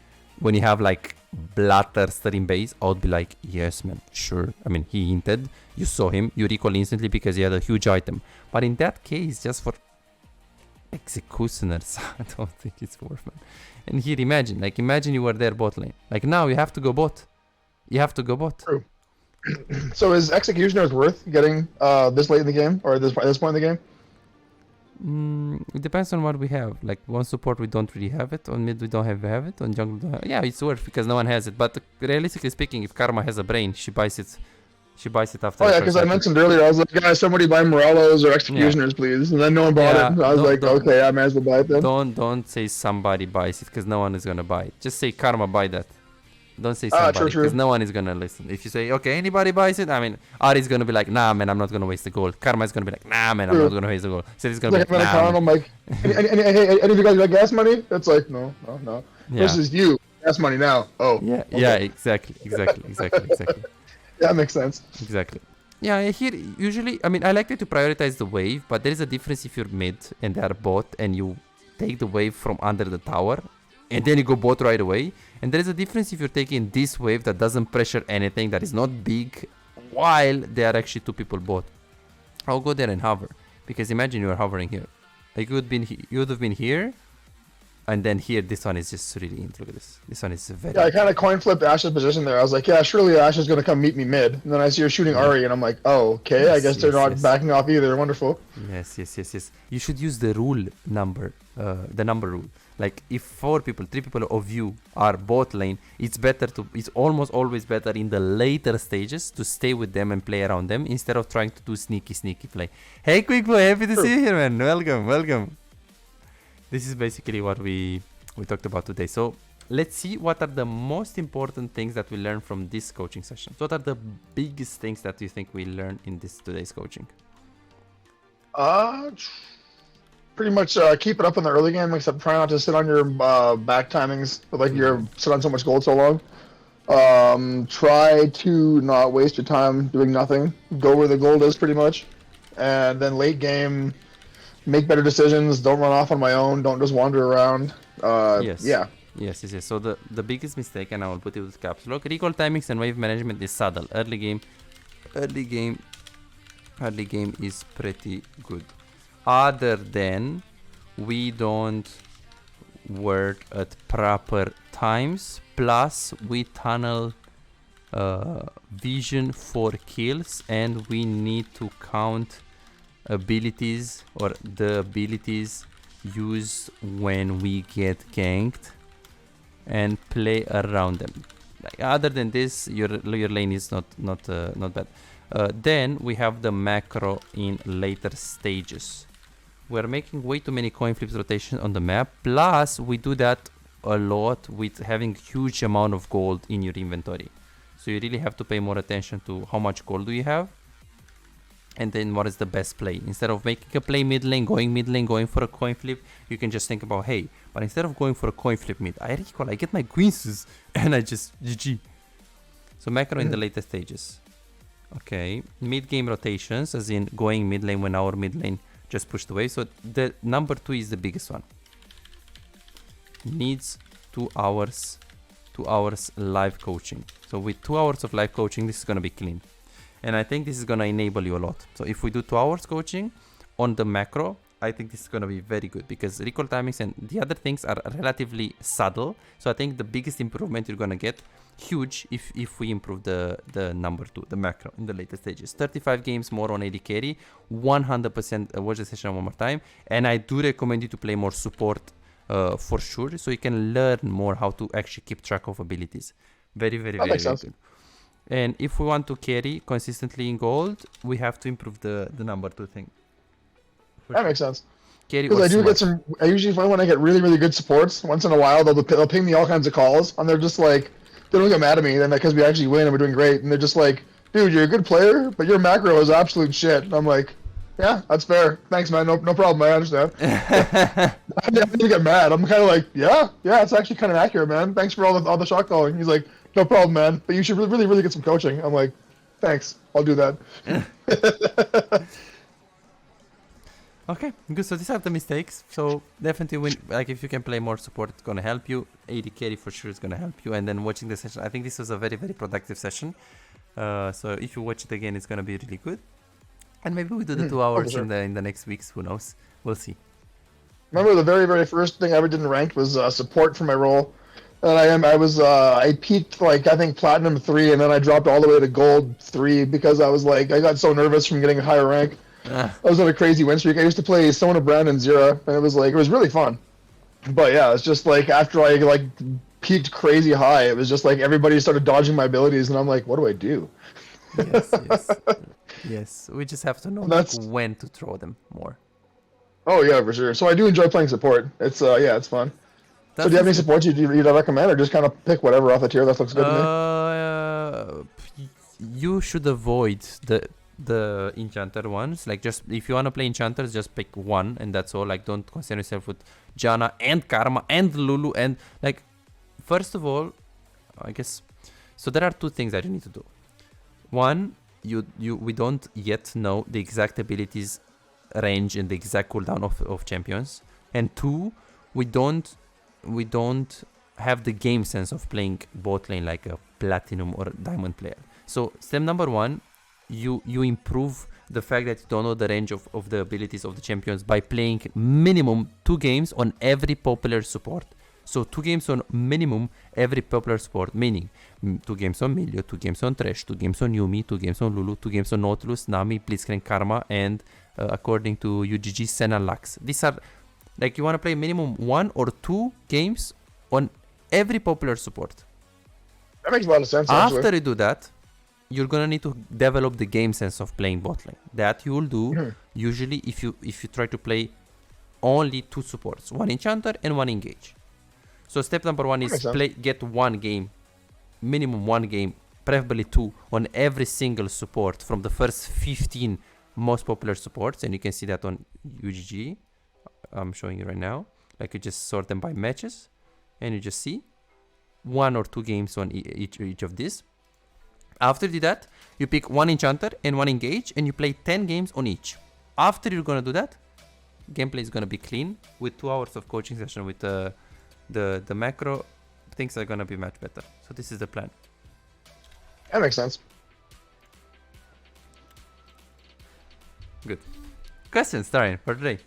when you have like Blathers in base, I would be like, yes, man, sure. I mean, he hinted, you saw him, you recall instantly because he had a huge item. But in that case, just for executioners, I don't think it's worth, man. And here, imagine you were there bot lane. Like now, you have to go bot. You have to go bot. True. So is Executioners worth getting this late in the game, or at this point in the game? It depends on what we have. Like on support we don't really have it, on mid we don't have it, on jungle we don't have. Yeah, it's worth because no one has it. But realistically speaking, if Karma has a brain, she buys it. She buys it after. Oh yeah, because I mentioned earlier, I was like, guys, somebody buy Morellos or Executioners, please. And then no one bought it. I was like, okay, I might as well buy it then. Don't say somebody buys it because no one is gonna buy it. Just say Karma buy that. Don't say somebody because no one is gonna listen. If you say okay, anybody buys it, I mean, Ari's gonna be like, nah, man, I'm not gonna waste the gold. Karma is gonna be like, nah, man, I'm not gonna waste the gold. So he's gonna be like, nah. I'm like, any of you guys got gas money? It's like, no. Yeah. Versus you, gas money now. Oh. Yeah, okay. Yeah, exactly. Yeah, that makes sense. Exactly. Yeah, here usually, I mean, I like to prioritize the wave, but there is a difference if you're mid and they are bot and you take the wave from under the tower and then you go bot right away. And there is a difference if you're taking this wave that doesn't pressure anything, that is not big, while there are actually two people bot. I'll go there and hover, because imagine you are hovering here. Like you would have been here, and then here, this one is just really in. Look at this. This one is very... Yeah, I kind of coin flipped Ash's position there. I was like, yeah, surely Ash is going to come meet me mid. And then I see her shooting Ari, and I'm like, oh, okay, I guess they're not backing off either. Wonderful. Yes. You should use the rule number, the number rule. Like, if 3 people of you are bot lane, it's almost always better in the later stages to stay with them and play around them instead of trying to do sneaky play. Hey, Quick Boy, happy to see you here, man. Welcome. This is basically what we talked about today. So let's see what are the most important things that we learned from this coaching session. What are the biggest things that you think we learned in today's coaching? Pretty much keep it up in the early game, except try not to sit on your back timings, like you're sit on so much gold so long. Try to not waste your time doing nothing. Go where the gold is, pretty much. And then late game, make better decisions. Don't run off on my own. Don't just wander around. Yes. Yeah. Yes. So the biggest mistake, and I will put it with caps lock, recall timings and wave management is subtle. Early game is pretty good. Other than we don't work at proper times, plus we tunnel vision for kills, and we need to count abilities or the abilities used when we get ganked and play around them. Like, other than this, your lane is not bad. Then we have the macro in later stages. We're making way too many coin flips rotation on the map, plus we do that a lot with having huge amount of gold in your inventory. So you really have to pay more attention to how much gold do you have, and then what is the best play. Instead of making a play mid lane, going for a coin flip, you can just think about, hey, but instead of going for a coin flip mid, I recall I get my queens and I just GG. So macro in the later stages. Okay, mid game rotations, as in going mid lane when our mid lane just pushed away. So the number 2 is the biggest one. Needs 2 hours live coaching. So with 2 hours of live coaching, this is gonna be clean. And I think this is gonna enable you a lot. So if we do 2 hours coaching on the macro, I think this is gonna be very good, because recall timings and the other things are relatively subtle. So I think the biggest improvement you're gonna get huge if we improve the number 2, the macro in the later stages. 35 games more on AD carry, 100%. Watch the session one more time, and I do recommend you to play more support for sure, so you can learn more how to actually keep track of abilities. Very good. And if we want to carry consistently in gold, we have to improve the number 2 thing. That makes sense. Because I do get some. I usually find when I get really good supports, once in a while they'll ping me all kinds of calls, and they're just like, they don't get mad at me, then because we actually win and we're doing great, and they're just like, dude, you're a good player, but your macro is absolute shit. And I'm like, yeah, that's fair. Thanks, man. No problem. I understand. I didn't get mad. I'm kind of like, yeah, it's actually kind of accurate, man. Thanks for all the shot calling. He's like, no problem, man. But you should really get some coaching. I'm like, thanks. I'll do that. Okay, good. So these are the mistakes. So definitely, like if you can play more support, it's gonna help you. AD carry for sure is gonna help you. And then watching the session, I think this was a very very productive session. So if you watch it again, it's gonna be really good. And maybe we do the 2 hours sure. in the next weeks. Who knows? We'll see. Remember the very, very first thing I ever did in ranked was support for my role. And I peaked like I think platinum 3, and then I dropped all the way to gold 3 because I was like I got so nervous from getting a higher rank. I was on a crazy win streak. I used to play Sona Brand and Zira, and it was really fun. But yeah, it's just like after I like peaked crazy high, it was just like everybody started dodging my abilities, and I'm like, what do I do? Yes. Yes. We just have to know when to throw them more. Oh yeah, for sure. So I do enjoy playing support. It's yeah, it's fun. So do you have any supports you'd recommend, or just kind of pick whatever off the tier that looks good to me? You should avoid the enchanter ones. Like just if you wanna play enchanters, just pick one and that's all. Like don't concern yourself with Janna and Karma and Lulu and like. First of all, I guess. So there are two things that you need to do. One, we don't yet know the exact abilities range and the exact cooldown of champions. And two, we don't have the game sense of playing bot lane like a platinum or diamond player. So step number one, you improve the fact that you don't know the range of the abilities of the champions by playing minimum 2 games on every popular support. So 2 games on minimum every popular support, meaning 2 games on Milio, 2 games on Thresh, 2 games on Yumi, 2 games on Lulu, 2 games on Nautilus, Nami, Blitzcrank, Karma, and according to UGG, Senna, Lux. These are like you want to play minimum 1 or 2 games on every popular support. That makes a lot of sense. After you do that, you're gonna need to develop the game sense of playing bot lane. That you will do usually if you try to play only 2 supports, 1 enchanter and 1 engage. So step number 1 is get 1 game, minimum 1 game, preferably 2 on every single support from the first 15 most popular supports, and you can see that on UGG. I'm showing you right now. Like you just sort them by matches, and you just see 1 or 2 games on each of these. After you do that, you pick 1 enchanter and 1 engage, and you play 10 games on each. After you're gonna do that, gameplay is gonna be clean with 2 hours of coaching session with the macro. Things are gonna be much better. So this is the plan. That makes sense. Good. Questions, Tarin, for today.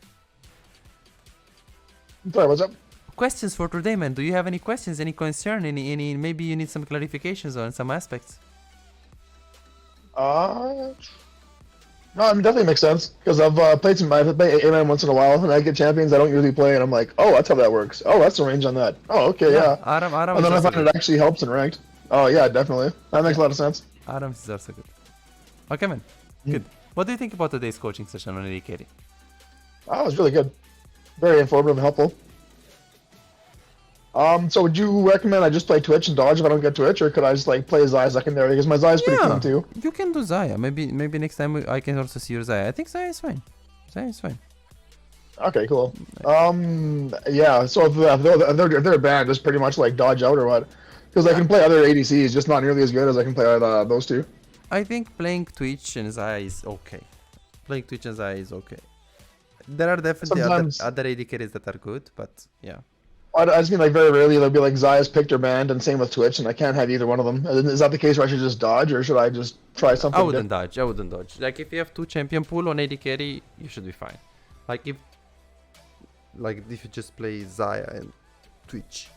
Sorry, what's up? Questions for today, man. Do you have any questions, any concern, any maybe you need some clarifications on some aspects? No, I mean, definitely makes sense because I've played A-Man once in a while, and I get champions I don't usually play, and I'm like, oh, that's how that works. Oh, that's the range on that. Oh, okay, yeah. Adam and then I find it actually helps in ranked. Oh, yeah, definitely. That makes a lot of sense. Adams is also good. Okay, man. Good. What do you think about today's coaching session on AD carry? Oh, it was really good. Very informative and helpful. So would you recommend I just play Twitch and dodge if I don't get Twitch, or could I just like play Zaya secondary? Because my Zaya's pretty clean too. You can do Zaya. Maybe next time I can also see your Zaya. I think Zaya is fine. Zaya is fine. Okay, cool. Yeah. So if they're banned, just pretty much like dodge out or what? Because I can play other ADCs, just not nearly as good as I can play those two. I think playing Twitch and Zaya is okay. Playing Twitch and Zaya is okay. There are definitely other AD carries that are good, but yeah. I just mean like very rarely there'll be like Zaya's picked or banned, and same with Twitch, and I can't have either one of them. Is that the case where I should just dodge, or should I just try something? I wouldn't dodge. Like if you have 2 champion pool on AD carry, you should be fine. Like if you just play Zaya and Twitch.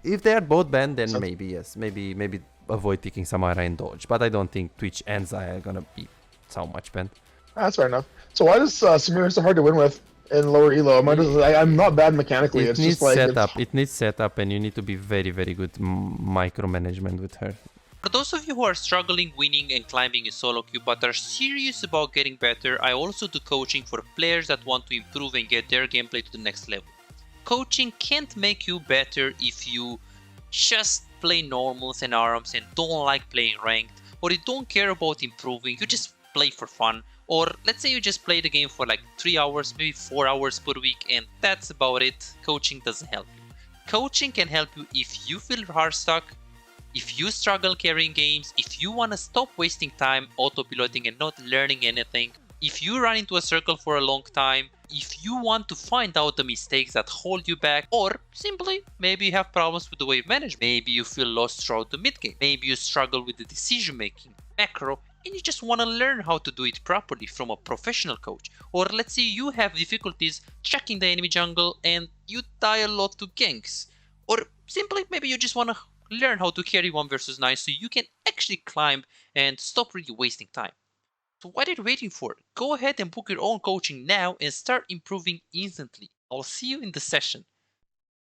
If they are both banned, then maybe yes, maybe avoid picking Samara and dodge. But I don't think Twitch and Zaya are gonna be so much banned. That's fair enough. So why does Samira so hard to win with in lower elo? I'm not bad mechanically. It needs setup. It needs setup, and you need to be very, very good micromanagement with her. For those of you who are struggling winning and climbing in solo queue but are serious about getting better, I also do coaching for players that want to improve and get their gameplay to the next level. Coaching can't make you better if you just play normals and ARAMs and don't like playing ranked, or you don't care about improving, you just play for fun. Or let's say you just play the game for like 3 hours, maybe 4 hours per week, and that's about it. Coaching doesn't help you. Coaching can help you if you feel hard stuck, if you struggle carrying games, if you want to stop wasting time auto-piloting and not learning anything, If you run into a circle for a long time, if you want to find out the mistakes that hold you back, or simply maybe you have problems with the wave management, maybe you feel lost throughout the mid game, maybe you struggle with the decision making, macro, and you just want to learn how to do it properly from a professional coach, or let's say you have difficulties checking the enemy jungle and you die a lot to ganks, or simply maybe you just want to learn how to carry 1 versus 9 so you can actually climb and stop really wasting time. So what are you waiting for? Go ahead and book your own coaching now and start improving instantly. I'll see you in the session.